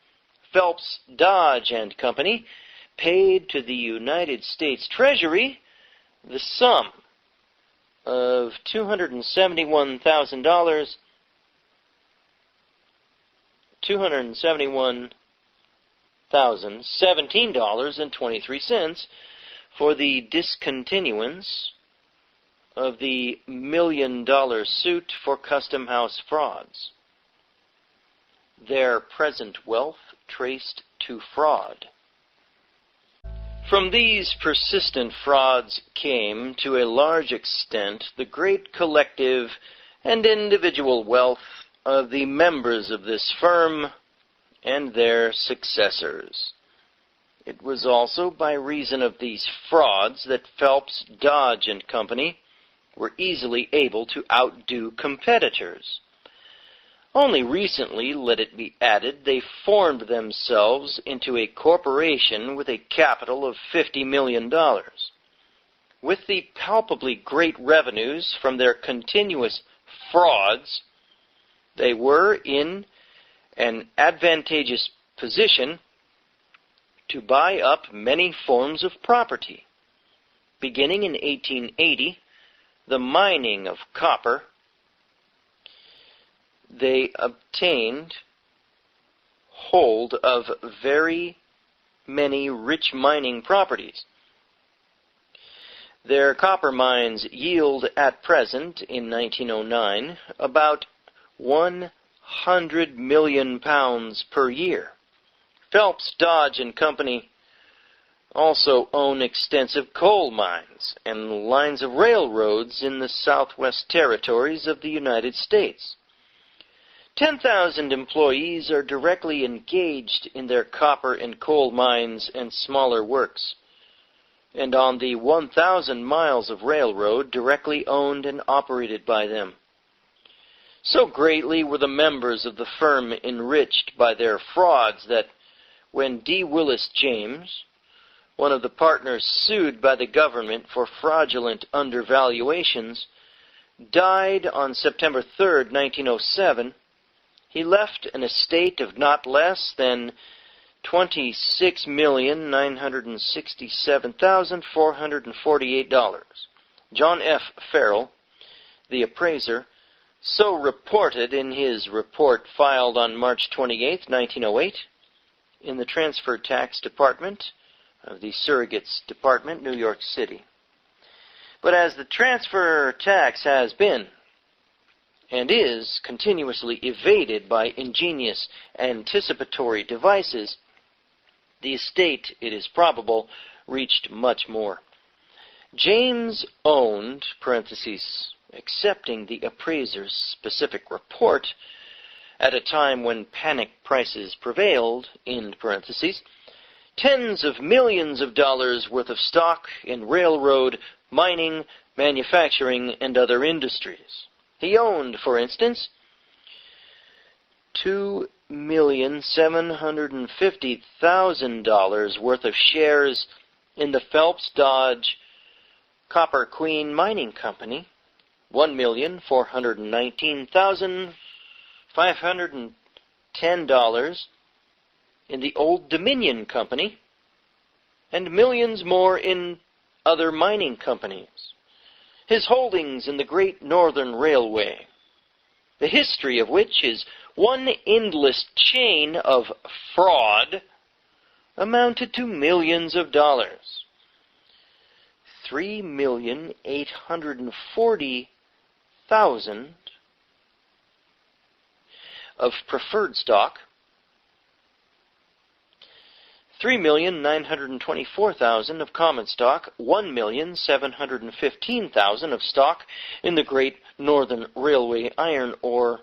Phelps, Dodge and Company paid to the United States Treasury the sum of $271,000, $271,017.23 for the discontinuance of the $1 million suit for custom house frauds. Their present wealth traced to fraud. From these persistent frauds came, to a large extent, the great collective and individual wealth of the members of this firm and their successors. It was also by reason of these frauds that Phelps, Dodge and Company were easily able to outdo competitors. Only recently, let it be added, they formed themselves into a corporation with a capital of $50 million. With the palpably great revenues from their continuous frauds, they were in an advantageous position to buy up many forms of property. Beginning in 1880, the mining of copper, they obtained hold of very many rich mining properties. Their copper mines yield at present, in 1909, about 100 million pounds per year. Phelps, Dodge and Company also own extensive coal mines and lines of railroads in the Southwest Territories of the United States. 10,000 employees are directly engaged in their copper and coal mines and smaller works, and on the 1,000 miles of railroad directly owned and operated by them. So greatly were the members of the firm enriched by their frauds that when D. Willis James, one of the partners sued by the government for fraudulent undervaluations, died on September 3rd, 1907, he left an estate of not less than $26,967,448. John F. Farrell, the appraiser, so reported in his report filed on March 28, 1908, in the Transfer Tax Department of the Surrogates Department, New York City. But as the transfer tax has been and is continuously evaded by ingenious anticipatory devices, the estate, it is probable, reached much more. James owned, parentheses, accepting the appraiser's specific report, at a time when panic prices prevailed, end parentheses, tens of millions of dollars worth of stock in railroad, mining, manufacturing, and other industries. He owned, for instance, $2,750,000 worth of shares in the Phelps Dodge Copper Queen Mining Company, $1,419,510 in the Old Dominion Company, and millions more in other mining companies. His holdings in the Great Northern Railway, the history of which is one endless chain of fraud, amounted to millions of dollars. $3,840,000 of preferred stock, $3,924,000 of common stock, $1,715,000 of stock in the Great Northern Railway iron ore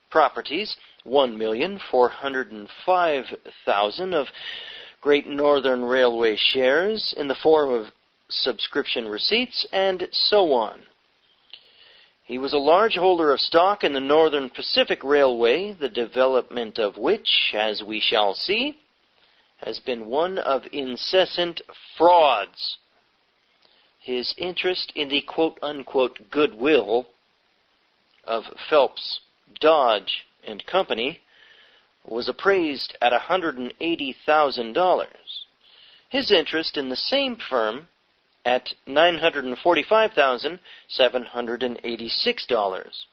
properties, $1,405,000 of Great Northern Railway shares in the form of subscription receipts, and so on. He was a large holder of stock in the Northern Pacific Railway, the development of which, as we shall see, has been one of incessant frauds. His interest in the quote-unquote goodwill of Phelps, Dodge and Company was appraised at $180,000. His interest in the same firm at $945,786.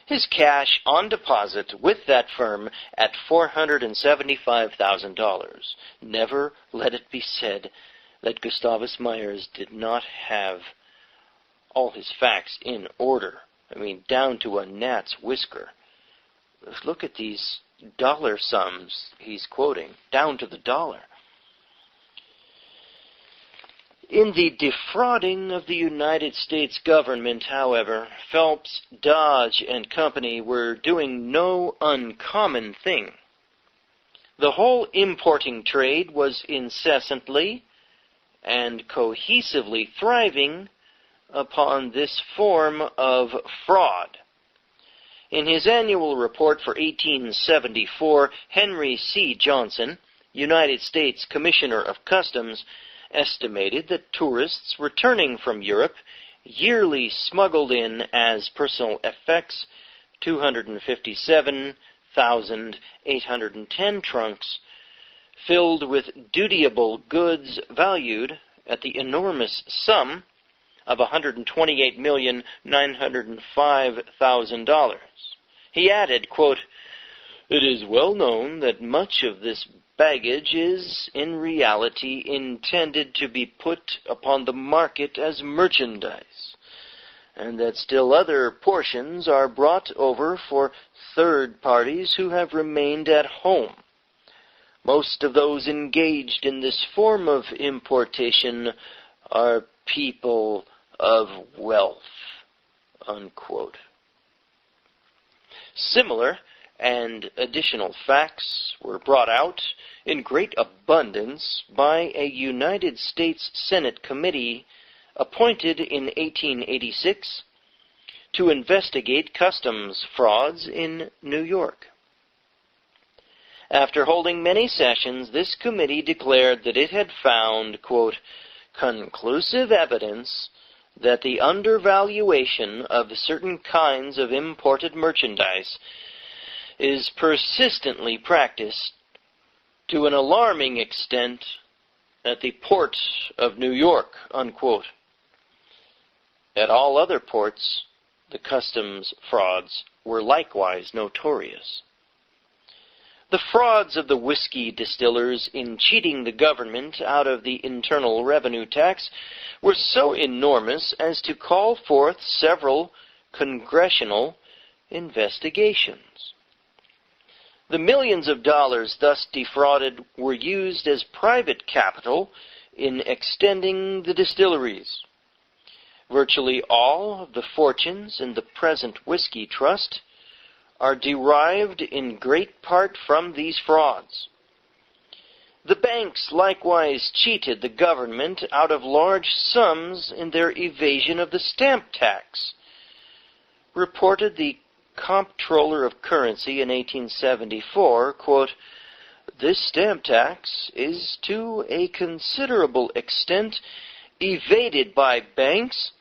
His cash on deposit with that firm at $475,000. Never let it be said that Gustavus Myers did not have all his facts in order. I mean, down to a gnat's whisker. Look at these dollar sums he's quoting, down to the dollar. In the defrauding of the United States government, however, Phelps, Dodge, and Company were doing no uncommon thing. The whole importing trade was incessantly and cohesively thriving upon this form of fraud. In his annual report for 1874, Henry C. Johnson, United States Commissioner of Customs, estimated that tourists returning from Europe yearly smuggled in as personal effects 257,810 trunks filled with dutiable goods valued at the enormous sum of $128,905,000. He added, quote, "It is well known that much of this baggage is in reality intended to be put upon the market as merchandise, and that still other portions are brought over for third parties who have remained at home. Most of those engaged in this form of importation are people of wealth," unquote. Similar and additional facts were brought out in great abundance by a United States Senate committee appointed in 1886 to investigate customs frauds in New York. After holding many sessions, this committee declared that it had found, quote, "conclusive evidence that the undervaluation of certain kinds of imported merchandise is persistently practiced to an alarming extent at the port of New York, unquote. At all other ports, the customs frauds were likewise notorious. The frauds of the whiskey distillers in cheating the government out of the Internal Revenue tax were so enormous as to call forth several congressional investigations. The millions of dollars thus defrauded were used as private capital in extending the distilleries. Virtually all of the fortunes in the present whiskey trust are derived in great part from these frauds. The banks likewise cheated the government out of large sums in their evasion of the stamp tax, reported the Comptroller of Currency in 1874, quote, "This stamp tax is to a considerable extent evaded by banks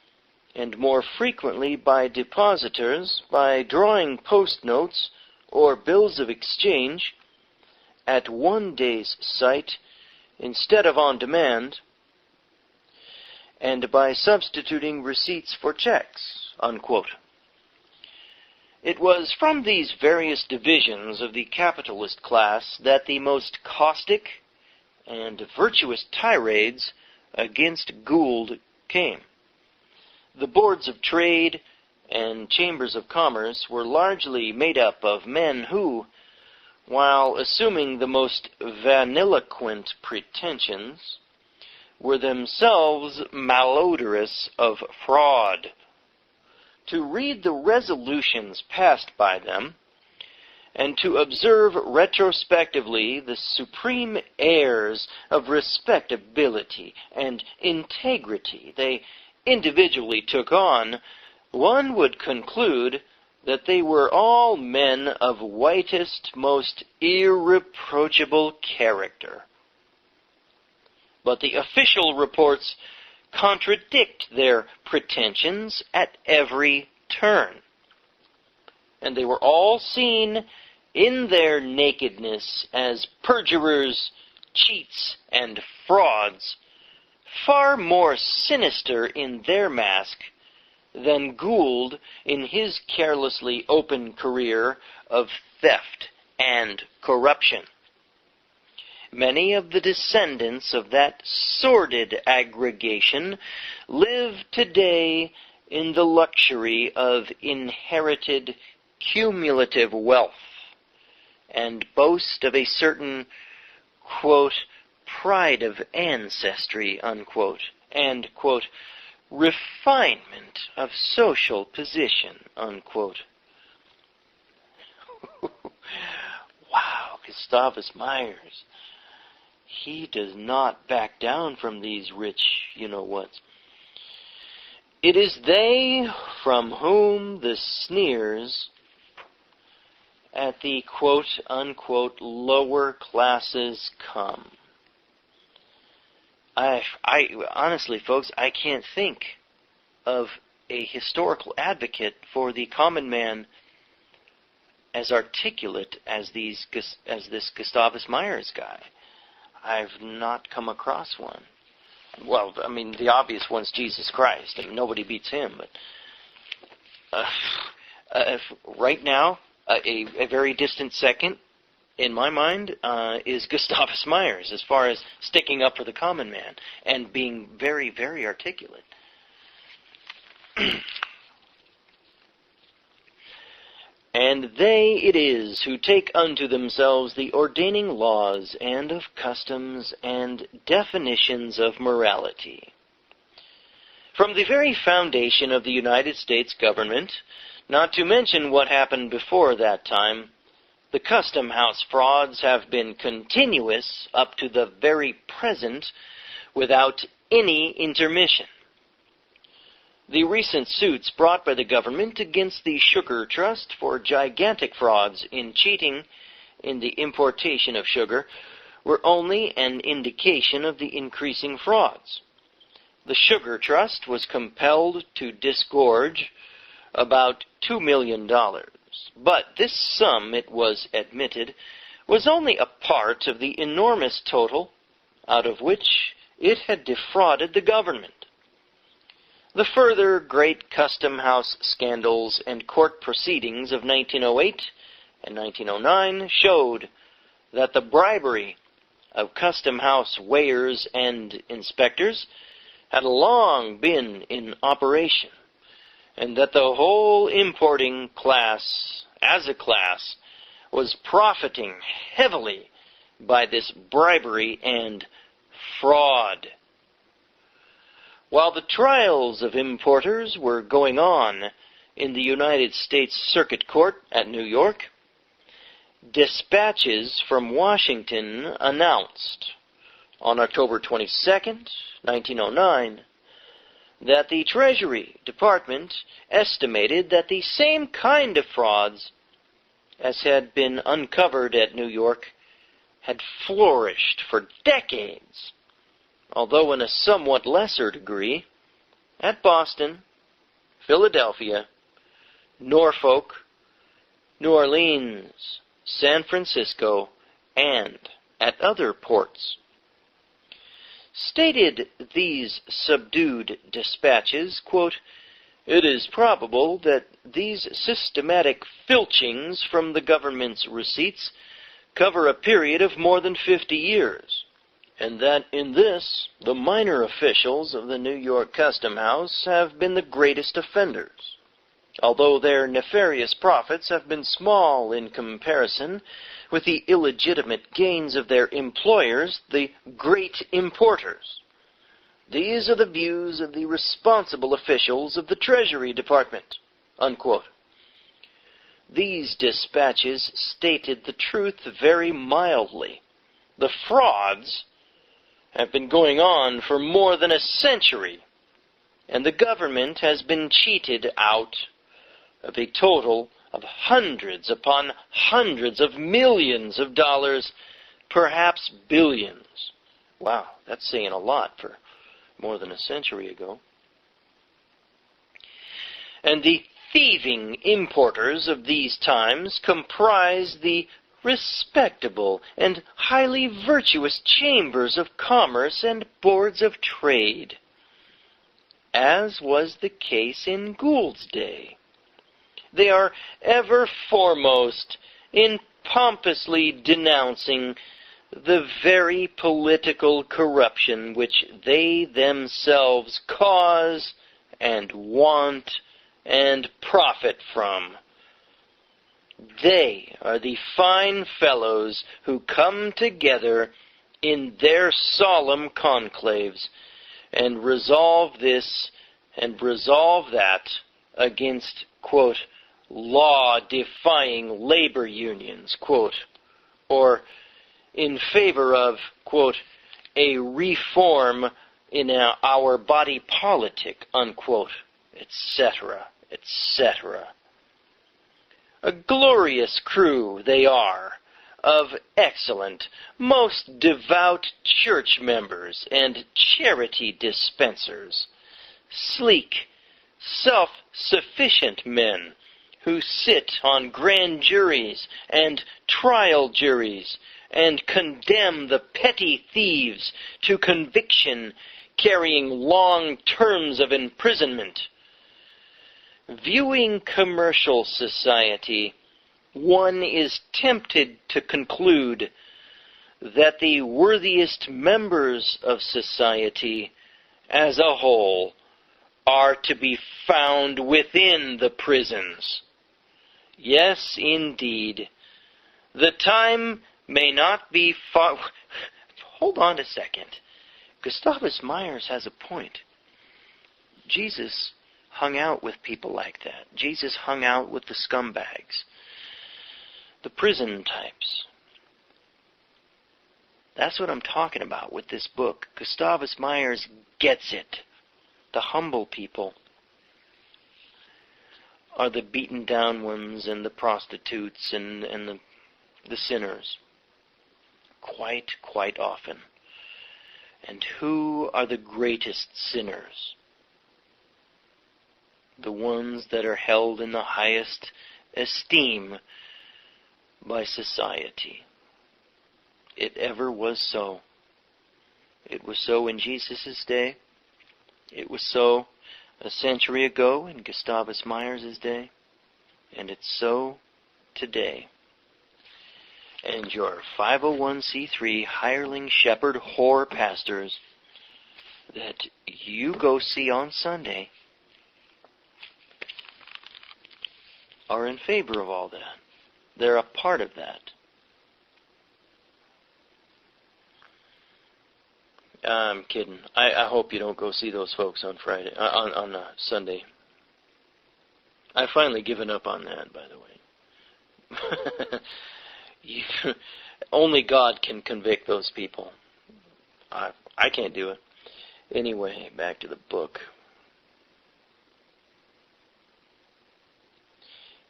and more frequently by depositors by drawing post notes or bills of exchange at one day's sight instead of on demand, and by substituting receipts for checks," unquote. It was from these various divisions of the capitalist class that the most caustic and virtuous tirades against Gould came. The boards of trade and chambers of commerce were largely made up of men who, while assuming the most vaniloquent pretensions, were themselves malodorous of fraud. To read the resolutions passed by them, and to observe retrospectively the supreme airs of respectability and integrity they individually took on, one would conclude that they were all men of whitest, most irreproachable character. But the official reports contradict their pretensions at every turn. And they were all seen in their nakedness as perjurers, cheats, and frauds, far more sinister in their mask than Gould in his carelessly open career of theft and corruption. Many of the descendants of that sordid aggregation live today in the luxury of inherited cumulative wealth, and boast of a certain, quote, "pride of ancestry," unquote, and, quote, "refinement of social position," unquote. Wow, Gustavus Myers. He does not back down from these rich you-know-whats. It is they from whom the sneers at the quote-unquote lower classes come. I honestly, folks, I can't think of a historical advocate for the common man as articulate as this Gustavus Myers guy. I've not come across one. Well, I mean, the obvious one's Jesus Christ. I mean, nobody beats him. But right now, a very distant second, in my mind, is Gustavus Myers, as far as sticking up for the common man and being very, very articulate. And they it is who take unto themselves the ordaining laws and of customs and definitions of morality. From the very foundation of the United States government, not to mention what happened before that time, the custom house frauds have been continuous up to the very present without any intermission. The recent suits brought by the government against the Sugar Trust for gigantic frauds in cheating in the importation of sugar were only an indication of the increasing frauds. the Sugar Trust was compelled to disgorge about $2 million. But this sum, it was admitted, was only a part of the enormous total out of which it had defrauded the government. The further great custom house scandals and court proceedings of 1908 and 1909 showed that the bribery of custom house weighers and inspectors had long been in operation, and that the whole importing class, as a class, was profiting heavily by this bribery and fraud. While the trials of importers were going on in the United States Circuit Court at New York, dispatches from Washington announced on October 22nd, 1909, that the Treasury Department estimated that the same kind of frauds as had been uncovered at New York had flourished for decades, although in a somewhat lesser degree, at Boston, Philadelphia, Norfolk, New Orleans, San Francisco, and at other ports. Stated these subdued dispatches, quote, "It is probable that these systematic filchings from the government's receipts cover a period of more than 50 years, and that in this the minor officials of the New York Custom House have been the greatest offenders. Although their nefarious profits have been small in comparison with the illegitimate gains of their employers, the great importers. These are the views of the responsible officials of the Treasury Department," unquote. These dispatches stated the truth very mildly. The frauds have been going on for more than a century, and the government has been cheated out of a total of hundreds upon hundreds of millions of dollars, perhaps billions. Wow, that's saying a lot for more than a century ago. And the thieving importers of these times comprise the respectable and highly virtuous chambers of commerce and boards of trade, as was the case in Gould's day. They are ever foremost in pompously denouncing the very political corruption which they themselves cause and want and profit from. They are the fine fellows who come together in their solemn conclaves and resolve this and resolve that against, quote, law-defying labor unions, quote, or in favor of, quote, a reform in our body politic, unquote, etc., etc. A glorious crew they are, of excellent, most devout church members and charity dispensers, sleek, self-sufficient men who sit on grand juries and trial juries and condemn the petty thieves to conviction, carrying long terms of imprisonment. Viewing commercial society, one is tempted to conclude that the worthiest members of society as a whole are to be found within the prisons. Yes, indeed. The time may not be far... Hold on a second. Gustavus Myers has a point. Jesus hung out with people like that. Jesus hung out with the scumbags, the prison types. That's what I'm talking about with this book. Gustavus Myers gets it. The humble people are the beaten down ones and the prostitutes and the sinners. Quite often. And who are the greatest sinners? The ones that are held in the highest esteem by society. It ever was so. It was so in Jesus' day. It was so a century ago in Gustavus Myers's day. And it's so today. And your 501c3 hireling shepherd whore pastors that you go see on Sunday are in favor of all that. They're a part of that. I'm kidding. I hope you don't go see those folks on Friday, on Sunday. I've finally given up on that, by the way. Only God can convict those people. I can't do it. Anyway, back to the book.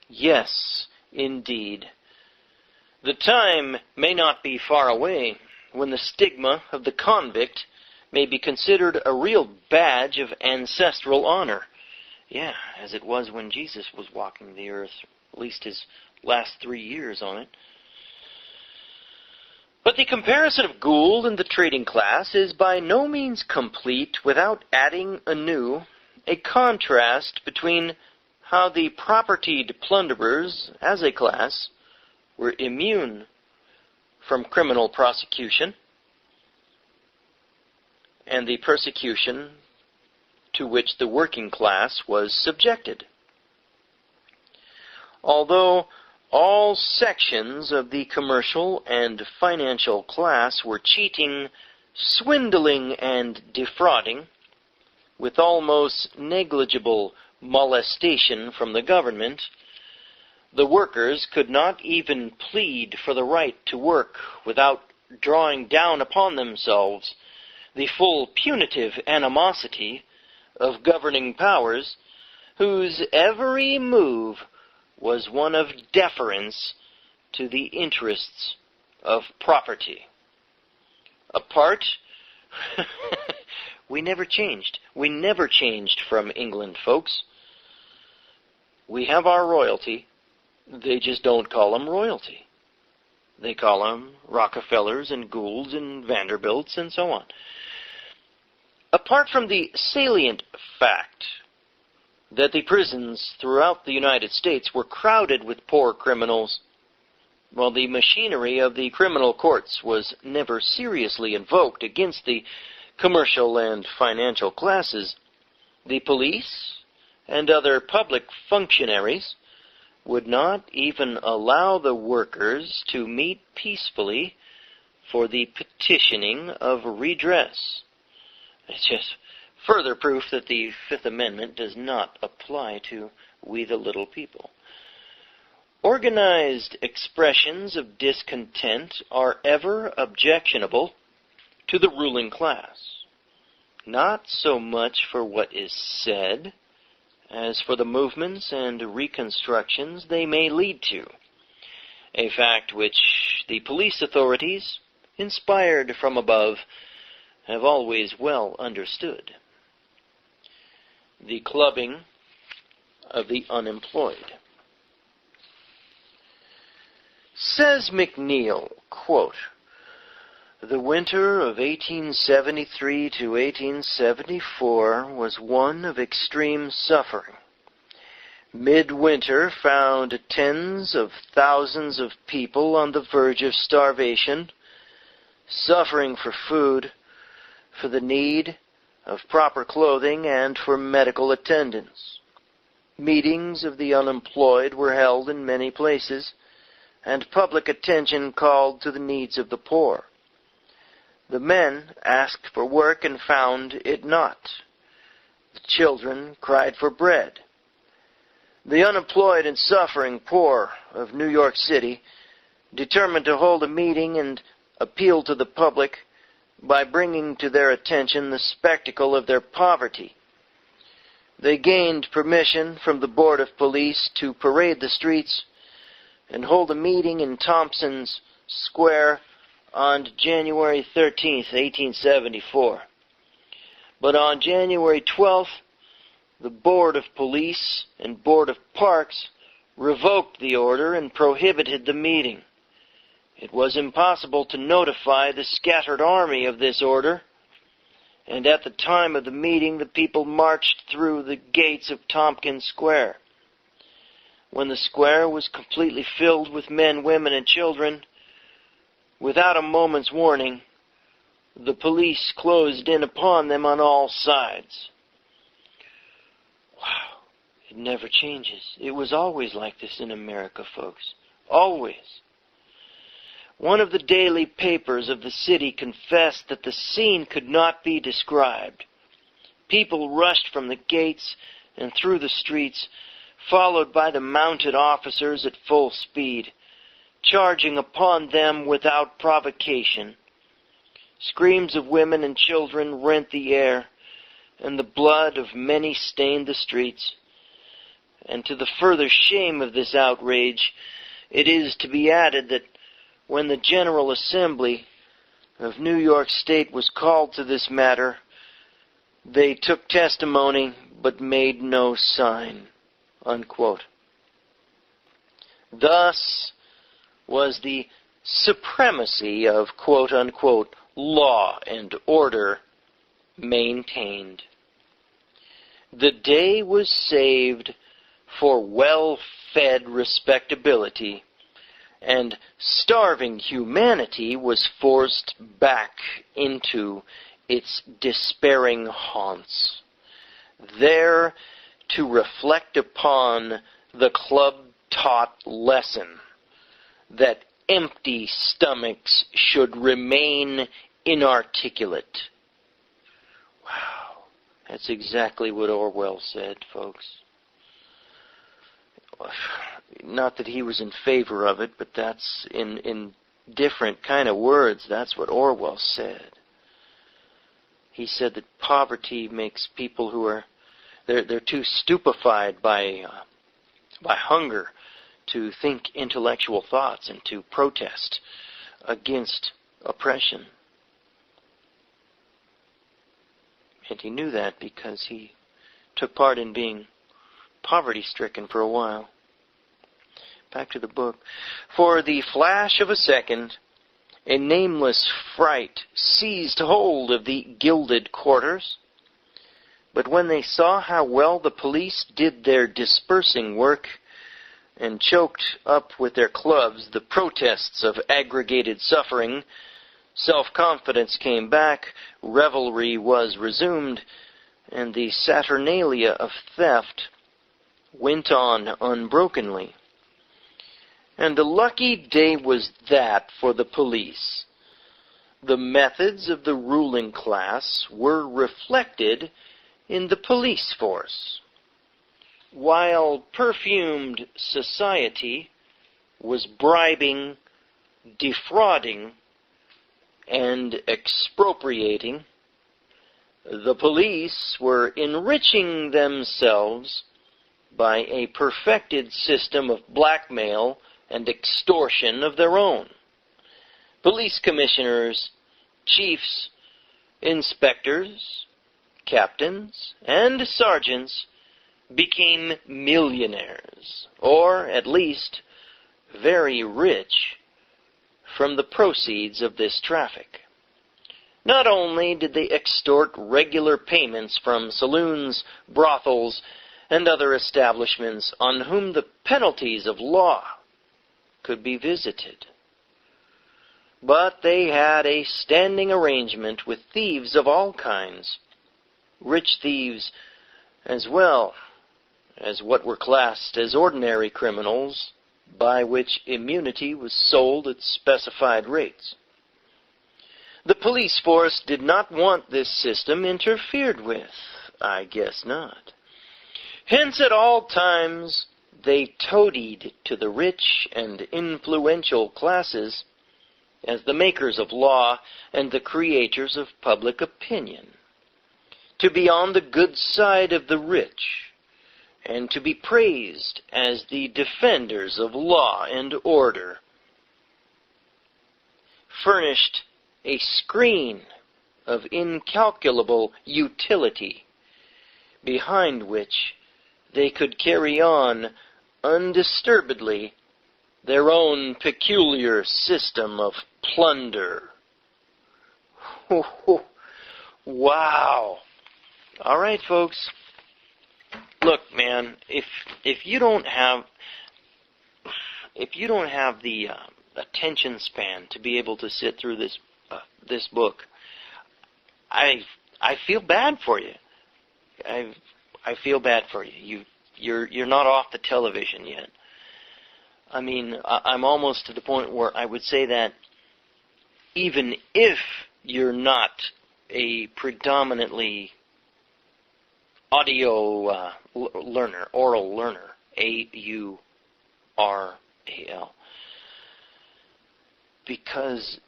Yes, indeed. The time may not be far away when the stigma of the convict may be considered a real badge of ancestral honor. Yeah, as it was when Jesus was walking the earth, at least his last 3 years on it. But the comparison of Gould and the trading class is by no means complete without adding anew a contrast between how the propertied plunderers, as a class, were immune from criminal prosecution and the persecution to which the working class was subjected. Although all sections of the commercial and financial class were cheating, swindling, and defrauding, with almost negligible molestation from the government, the workers could not even plead for the right to work without drawing down upon themselves the full punitive animosity of governing powers, whose every move was one of deference to the interests of property. Apart, we never changed. We never changed from England, folks. We have our royalty. They just don't call them royalty. They call them Rockefellers and Goulds and Vanderbilts and so on. Apart from the salient fact that the prisons throughout the United States were crowded with poor criminals, while the machinery of the criminal courts was never seriously invoked against the commercial and financial classes, the police and other public functionaries would not even allow the workers to meet peacefully for the petitioning of redress. It's just further proof that the Fifth Amendment does not apply to we the little people. Organized expressions of discontent are ever objectionable to the ruling class, not so much for what is said as for the movements and reconstructions they may lead to, a fact which the police authorities, inspired from above, have always well understood. The clubbing of the unemployed. Says McNeill, quote, "The winter of 1873 to 1874 was one of extreme suffering. Midwinter found tens of thousands of people on the verge of starvation, suffering for food, for the need of proper clothing, and for medical attendance. Meetings of the unemployed were held in many places, and public attention called to the needs of the poor. The men asked for work and found it not. The children cried for bread. The unemployed and suffering poor of New York City determined to hold a meeting and appeal to the public by bringing to their attention the spectacle of their poverty. They gained permission from the Board of Police to parade the streets and hold a meeting in Thompson's Square on January 13th, 1874. But on January 12th, the Board of Police and Board of Parks revoked the order and prohibited the meeting. It was impossible to notify the scattered army of this order, and at the time of the meeting the people marched through the gates of Tompkins Square. When the square was completely filled with men, women, and children, without a moment's warning, the police closed in upon them on all sides. Wow, it never changes. It was always like this in America, folks. Always. One of the daily papers of the city confessed that the scene could not be described. People rushed from the gates and through the streets, followed by the mounted officers at full speed, charging upon them without provocation. Screams of women and children rent the air, and the blood of many stained the streets. And to the further shame of this outrage, it is to be added that when the General Assembly of New York State was called to this matter, they took testimony but made no sign." Unquote. Thus was the supremacy of quote-unquote law and order maintained. The day was saved for well-fed respectability, and starving humanity was forced back into its despairing haunts, there to reflect upon the club-taught lesson that empty stomachs should remain inarticulate. Wow, that's exactly what Orwell said, folks. Not that he was in favor of it, but that's in different kind of words, that's what Orwell said. He said that poverty makes people who are they're too stupefied by hunger to think intellectual thoughts and to protest against oppression. And he knew that because he took part in being poverty-stricken for a while. Back to the book. For the flash of a second, a nameless fright seized hold of the gilded quarters. But when they saw how well the police did their dispersing work and choked up with their clubs the protests of aggregated suffering, self-confidence came back, revelry was resumed, and the saturnalia of theft went on unbrokenly. And a lucky day was that for the police. The methods of the ruling class were reflected in the police force. While perfumed society was bribing, defrauding, and expropriating, the police were enriching themselves by a perfected system of blackmail and extortion of their own. Police commissioners, chiefs, inspectors, captains, and sergeants became millionaires, or at least very rich, from the proceeds of this traffic. Not only did they extort regular payments from saloons, brothels, and other establishments on whom the penalties of law could be visited, but they had a standing arrangement with thieves of all kinds, rich thieves as well as what were classed as ordinary criminals, by which immunity was sold at specified rates. The police force did not want this system interfered with. I guess not. Hence, at all times, they toadied to the rich and influential classes as the makers of law and the creators of public opinion, to be on the good side of the rich, and to be praised as the defenders of law and order. furnished a screen of incalculable utility, behind which they could carry on undisturbedly their own peculiar system of plunder. Wow. All right, folks. Look, man, if you don't have the attention span to be able to sit through this book, I feel bad for you. I feel bad for you. You're not off the television yet. I mean, I'm almost to the point where I would say that even if you're not a predominantly audio learner, oral learner, A-U-R-A-L, because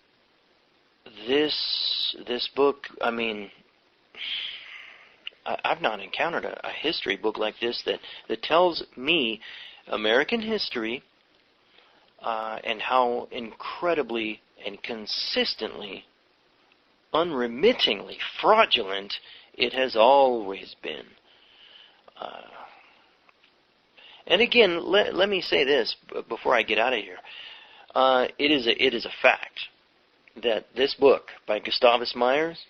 this book, I mean, I've not encountered a history book like this that tells me American history and how incredibly and consistently, unremittingly fraudulent it has always been. And again, let me say this before I get out of here. It is a fact that this book by Gustavus Myers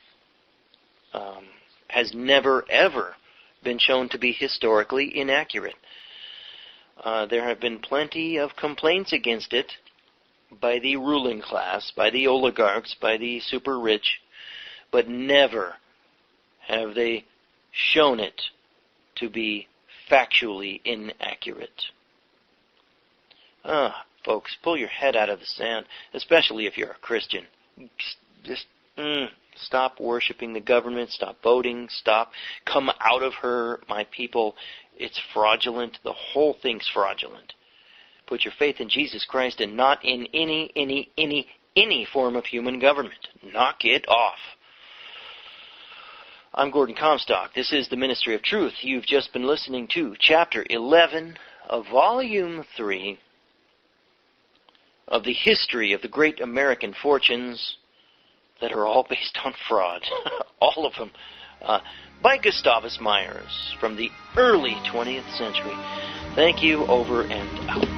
has never, ever been shown to be historically inaccurate. There have been plenty of complaints against it by the ruling class, by the oligarchs, by the super rich, but never have they shown it to be factually inaccurate. Folks, pull your head out of the sand, especially if you're a Christian. Just stop worshiping the government, stop voting, come out of her, my people. It's fraudulent. The whole thing's fraudulent. Put your faith in Jesus Christ and not in any form of human government. Knock it off. I'm Gordon Comstock. This is the Ministry of Truth. You've just been listening to Chapter 11 of Volume 3 of the history of the great American fortunes that are all based on fraud. All of them. By Gustavus Myers from the early 20th century. Thank you, over and out.